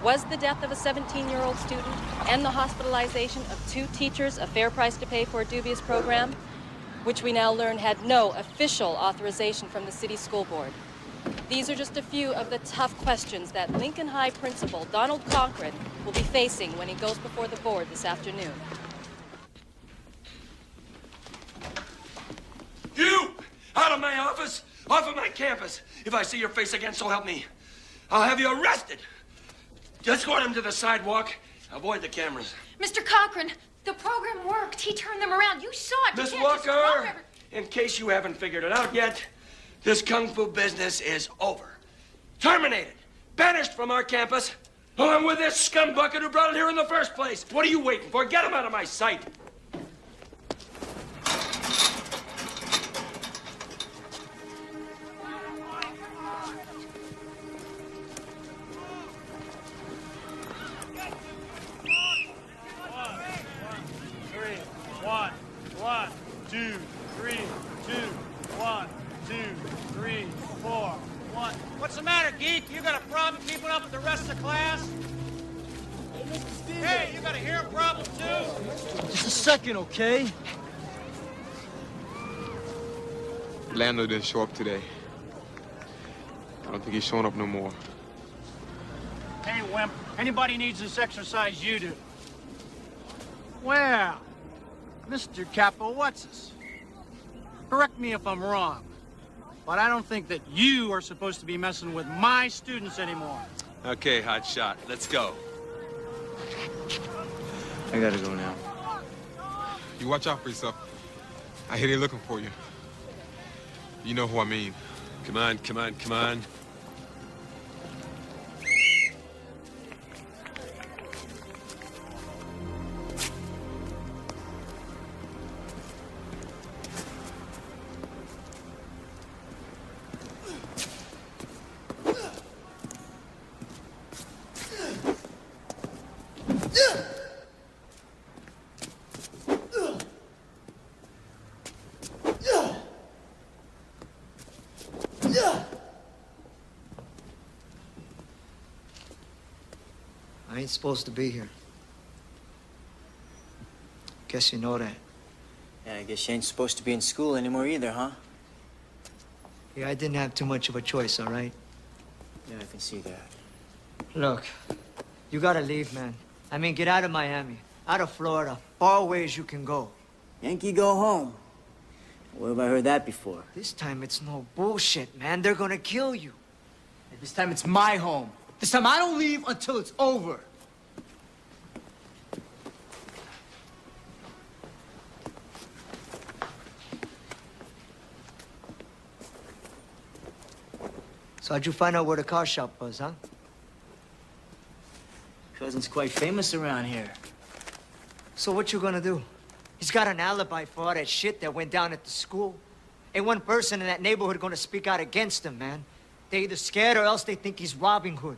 Was the death of a 17-year-old student and the hospitalization of 2 teachers a fair price to pay for a dubious program, which we now learn had no official authorization from the city school board? These are just a few of the tough questions that Lincoln High principal Donald Cochran will be facing when he goes before the board this afternoon. You! Out of my office! Off of my campus! If I see your face again, so help me. I'll have you arrested! Escort him to the sidewalk. Avoid the cameras. Mr. Cochran, the program worked. He turned them around. You saw it. Miss You can't just run Walker, every- in case you haven't figured it out yet, this kung fu business is over. Terminated. Banished from our campus, along with this scumbucket who brought it here in the first place. What are you waiting for? Get him out of my sight. One, two, three, 2, 1, 2, 3, 4, 1. What's the matter, geek? You got a problem keeping up with the rest of the class? Hey, you got a hearing problem too? Just a second, okay? Landlord didn't show up today. I don't think he's showing up no more. Hey, wimp, anybody needs this exercise, you do. Well, Mr. Capo, what's this? Correct me if I'm wrong, but I don't think that you are supposed to be messing with my students anymore. Okay, hot shot. Let's go. I gotta go now. You watch out for yourself. I hear they're looking for you. You know who I mean. Come on, come on, come on. I ain't supposed to be here. Guess you know that. Yeah, I guess you ain't supposed to be in school anymore either, huh? Yeah, I didn't have too much of a choice, all right? Yeah, I can see that. Look, you gotta leave, man. I mean, get out of Miami, out of Florida, far away as you can go. Yankee, go home. Where have I heard that before? This time it's no bullshit, man. They're gonna kill you. And this time it's my home. This time I don't leave until it's over. So how'd you find out where the car shop was, huh? Cousin's quite famous around here. So what you gonna do? He's got an alibi for all that shit that went down at the school. Ain't one person in that neighborhood gonna speak out against him, man. They either scared or else they think he's Robin Hood.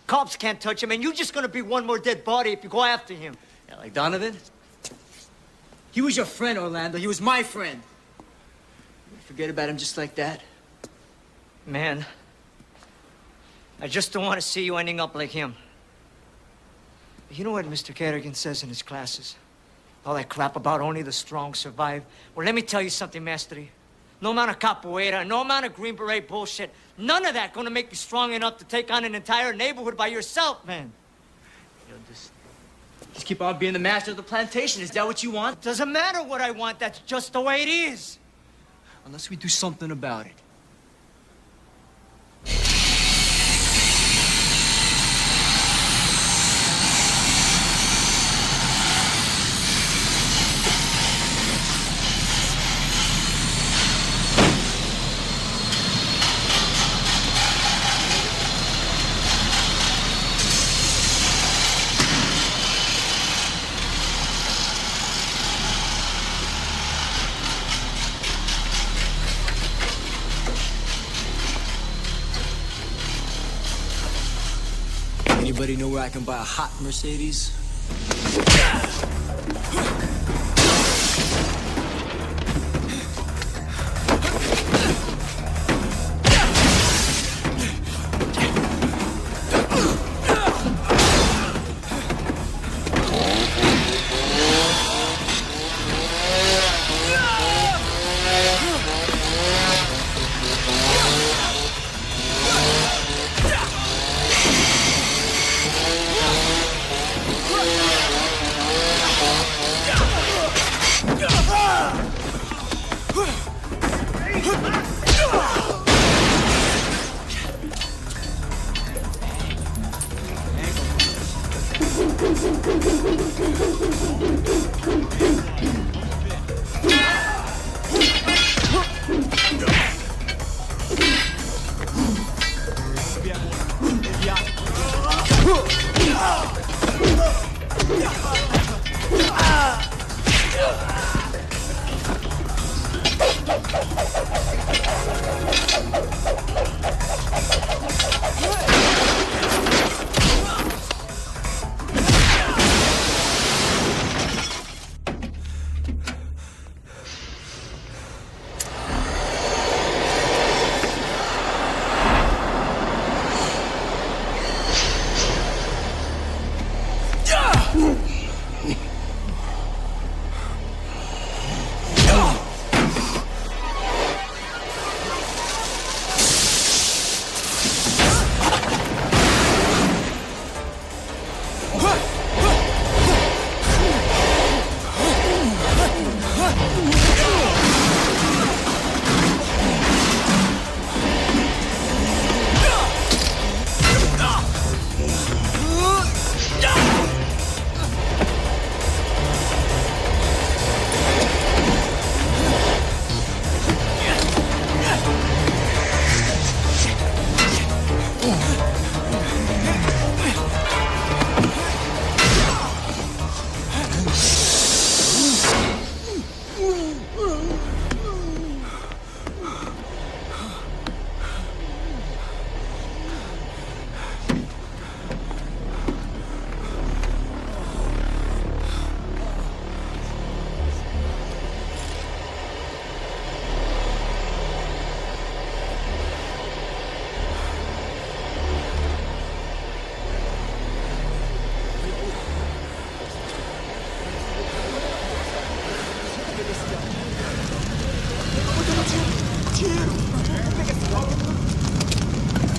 Cops can't touch him, and you're just gonna be one more dead body if you go after him. Yeah, like Donovan? He was your friend, Orlando. He was my friend. You forget about him just like that? Man, I just don't want to see you ending up like him. You know what Mr. Kerrigan says in his classes? All that crap about only the strong survive. Well, let me tell you something, Mastery. No amount of capoeira, no amount of Green Beret bullshit, none of that gonna make you strong enough to take on an entire neighborhood by yourself, man. You know, just keep on being the master of the plantation. Is that what you want? Doesn't matter what I want, that's just the way it is. Unless we do something about it. Anybody know where I can buy a hot Mercedes?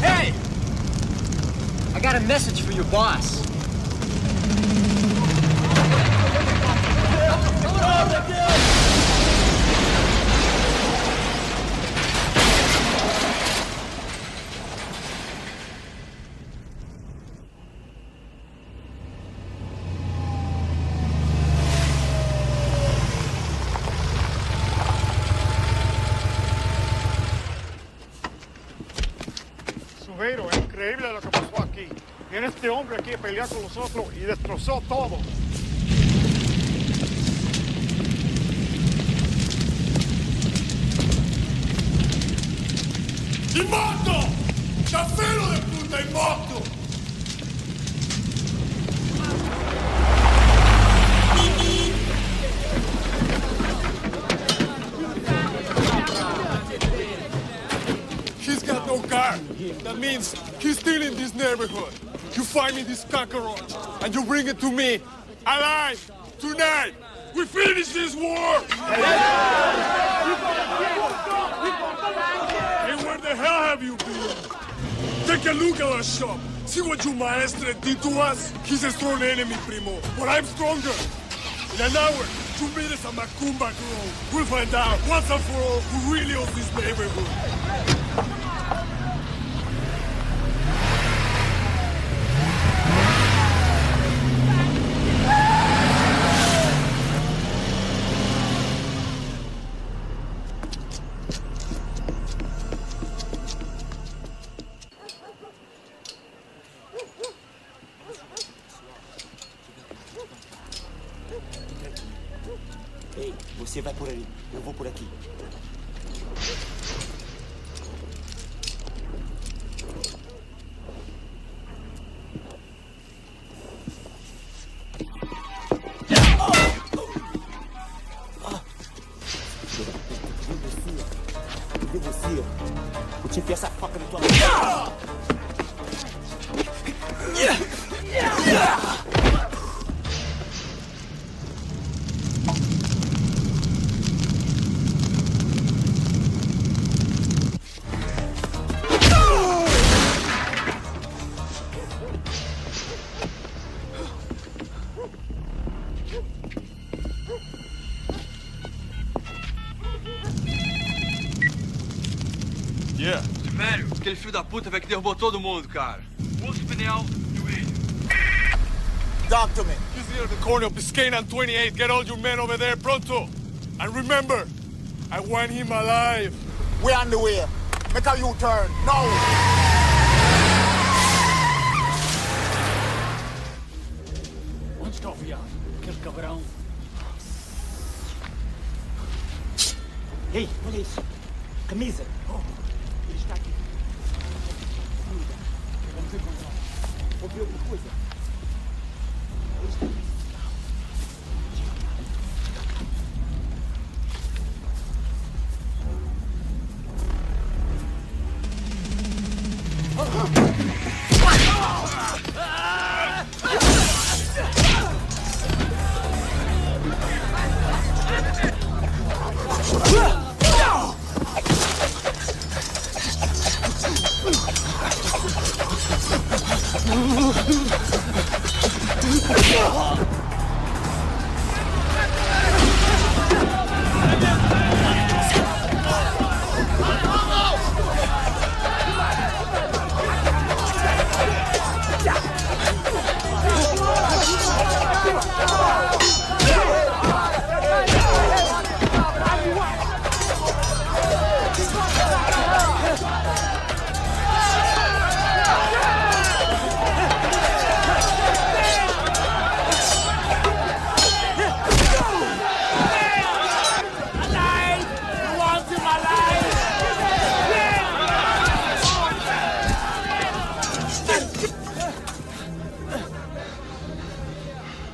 Hey! I got a message for your boss. Sujeiro, es increíble lo que pasó aquí. Viene este hombre aquí a pelear con nosotros y destrozó todo. ¡Y moto! ¡Chafero de puta y moto! He's got no car. That means he's still in this neighborhood. You find me this cockroach, and you bring it to me, alive, tonight. We finish this war! Hey, where the hell have you been? Take a look at our shop. See what your maestre did to us? He's a strong enemy, primo, but I'm stronger. In an hour, 2 meters of Macumba grow. We'll find out once and for all who really owns this neighborhood. Ei, você vai por ali, eu vou por aqui. Cadê você? Vou te enfiar essa faca na tua mão. Yeah. Velho, aquele filho da puta que derrubou todo mundo, cara. Usa o pneu e o eixo. Talk to me. He's near the corner of Biscayne and 28. Get all your men over there, pronto. And remember, I want him alive. We're on the way. Make a U-turn, now. Onde está o viado? Aquele cabrão. Ei, olha isso. Camisa. Ele está aqui. Vamos encontrar. Ouviu alguma coisa? Ele está aqui.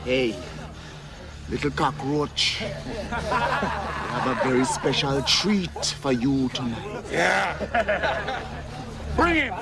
Hey, little cockroach. I have a very special treat for you tonight. Yeah. Bring him.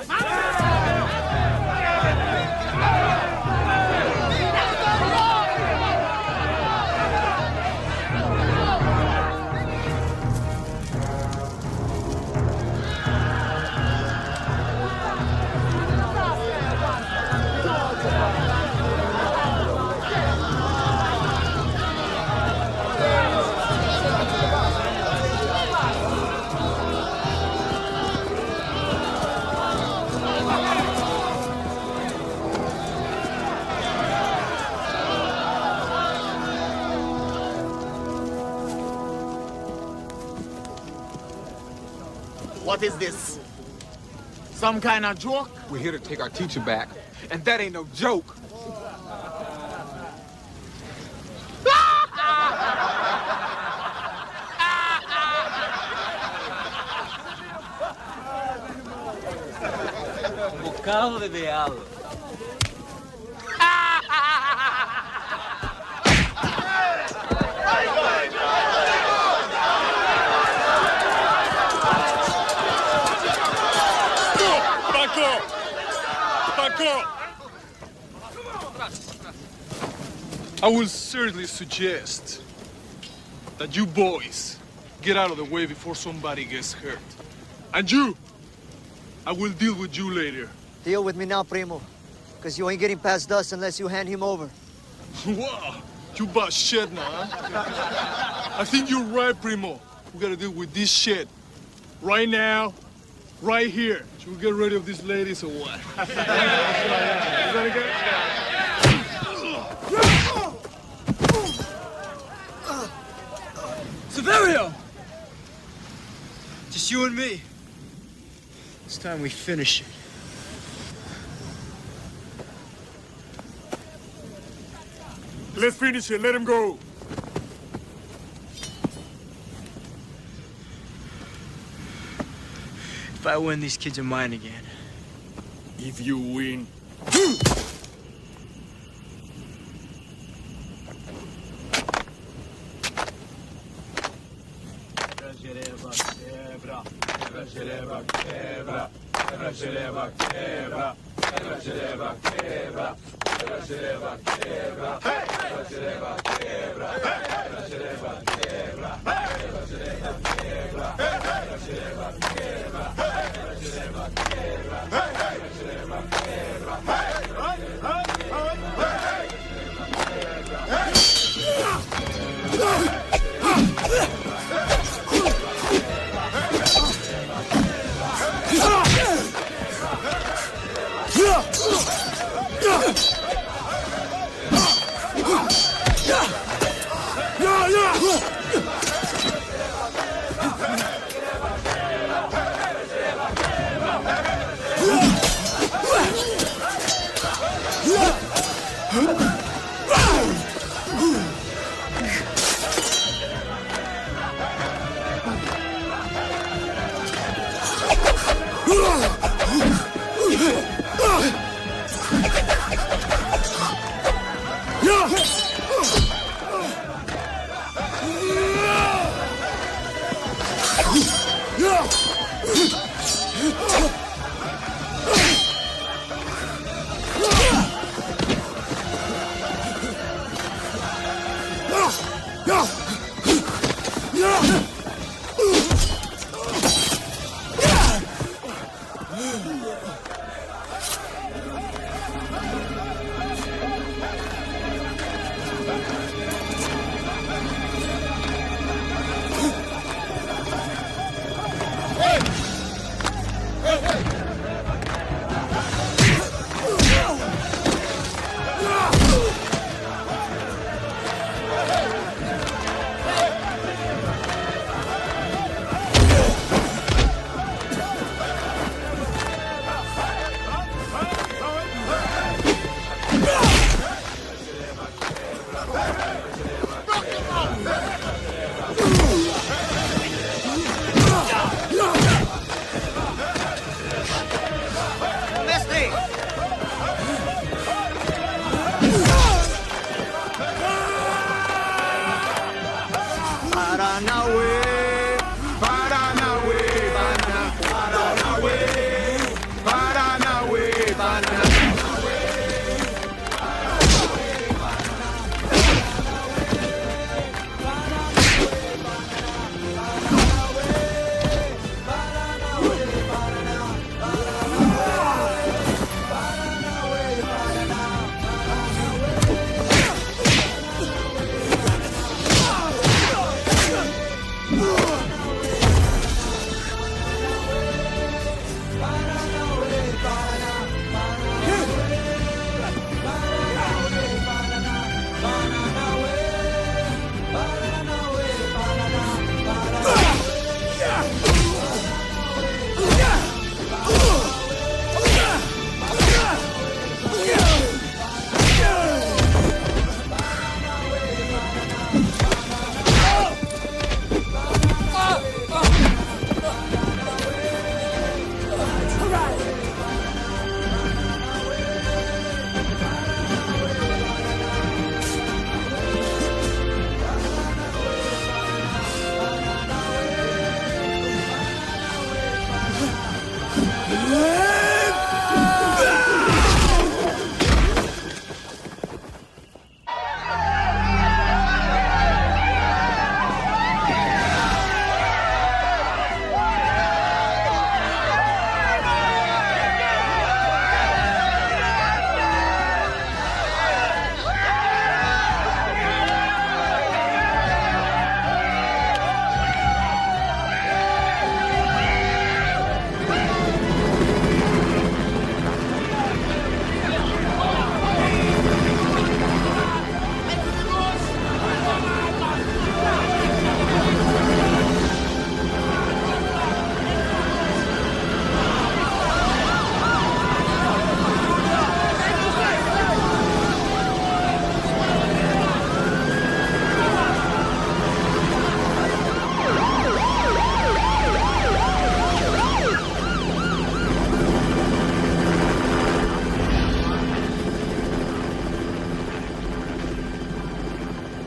What is this? Some kind of joke? We're here to take our teacher back, and that ain't no joke. Carro de veado. Back up! Back up! I will certainly suggest that you boys get out of the way before somebody gets hurt. And you, I will deal with you later. Deal with me now, Primo. Because you ain't getting past us unless you hand him over. Wow, you bought shit now, huh? I think you're right, Primo. We gotta deal with this shit. Right now, right here. Should we get rid of these ladies or what? Is that okay? Severio! Just you and me. It's time we finish it. Let's finish it. Let him go. If I win, these kids are mine again. If you win.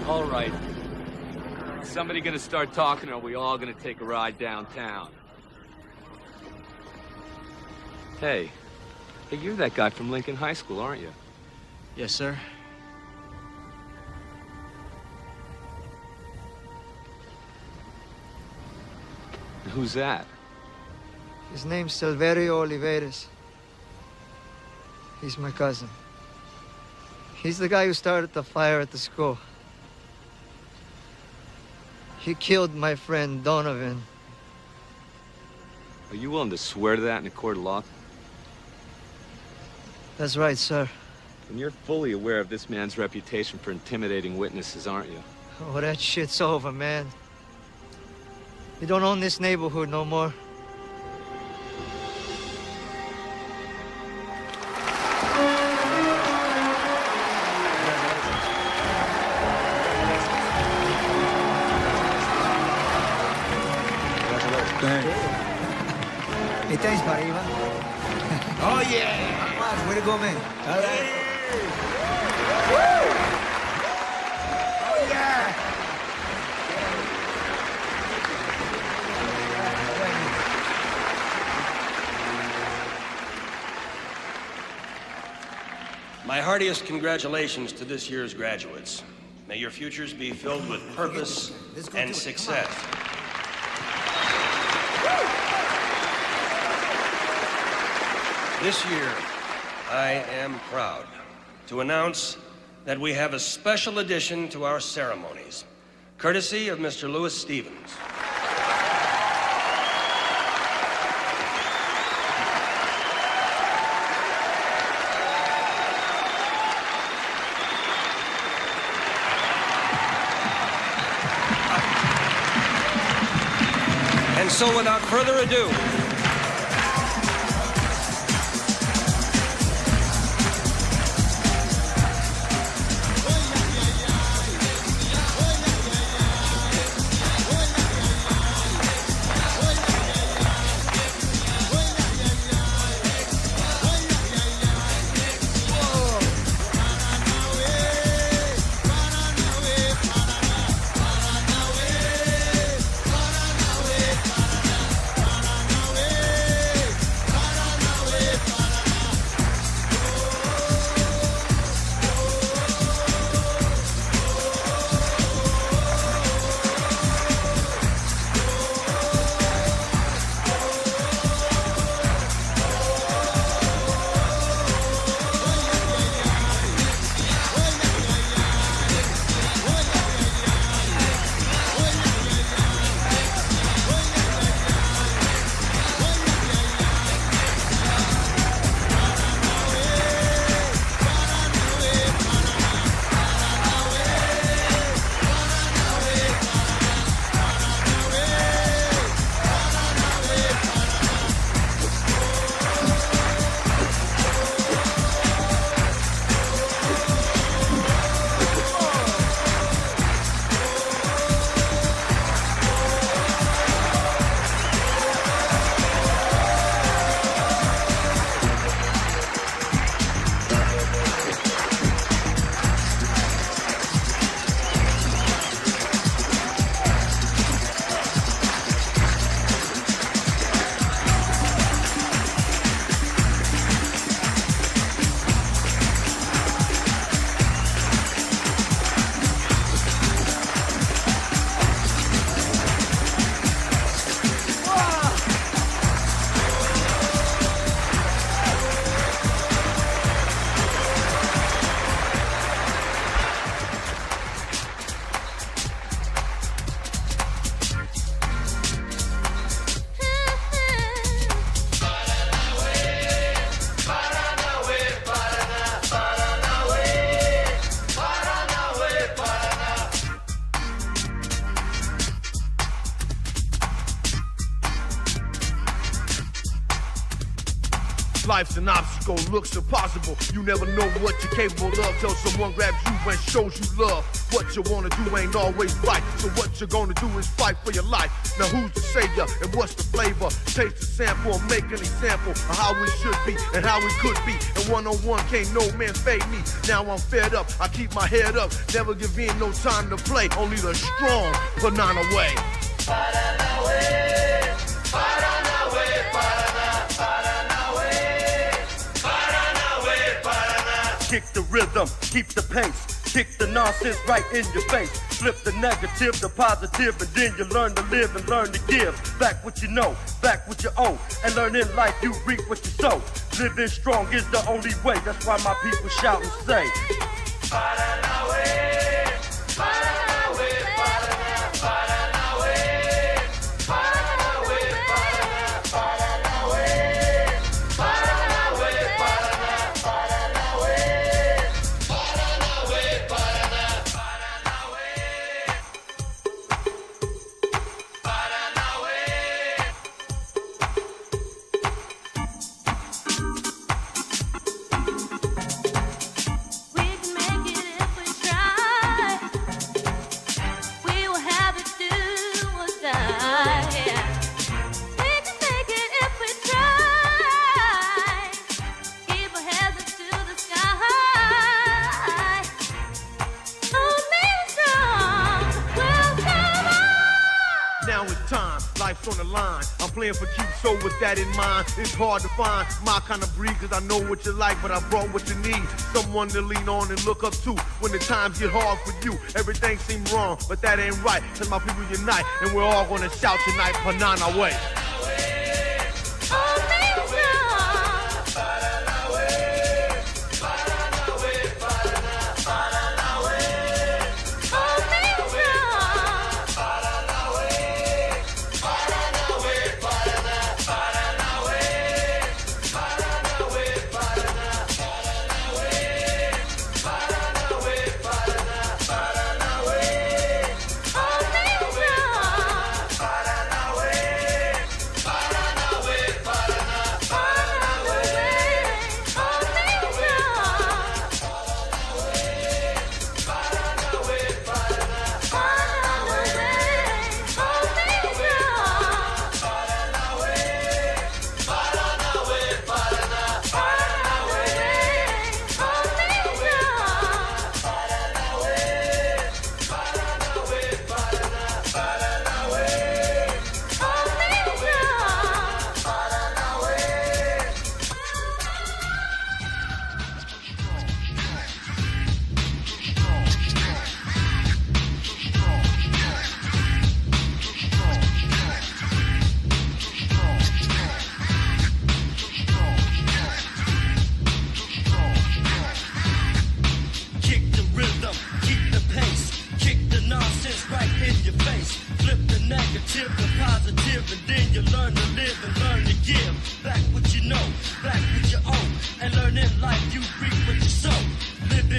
All right. Somebody gonna start talking, or are we all gonna take a ride downtown? Hey, you're that guy from Lincoln High School, aren't you? Yes, sir. Who's that? His name's Silverio Olivares. He's my cousin. He's the guy who started the fire at the school. He killed my friend Donovan. Are you willing to swear to that in a court of law? That's right, sir. And you're fully aware of this man's reputation for intimidating witnesses, aren't you? Oh, that shit's over, man. You don't own this neighborhood no more. Hey, thanks, buddy. Oh, yeah. Way to go, man. All right. Woo! Oh, yeah. My heartiest congratulations to this year's graduates. May your futures be filled with purpose and success. This year, I am proud to announce that we have a special addition to our ceremonies, courtesy of Mr. Lewis Stevens. And so, without further ado, Life's an obstacle, looks impossible. You never know what you're capable of till someone grabs you and shows you love. What you wanna do ain't always right, so what you gonna do is fight for your life. Now who's the savior and what's the flavor? Taste the sample and make an example of how we should be and how we could be. And one-on-one can't no man fade me. Now I'm fed up, I keep my head up, never give in, no time to play. Only the strong put none away. Kick the rhythm, keep the pace. Kick the nonsense right in your face. Flip the negative to positive, and then you learn to live and learn to give. Back what you know, back what you own, and learn in life you reap what you sow. Living strong is the only way. That's why my people shout and say, on the line. I'm playing for keeps, so with that in mind, it's hard to find my kind of breed, cause I know what you like, but I brought what you need. Someone to lean on and look up to when the times get hard for you. Everything seems wrong, but that ain't right, cause my people unite, and we're all gonna shout tonight, Banana Way.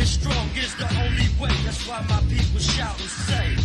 Strong is the only way. That's why my people shout and say,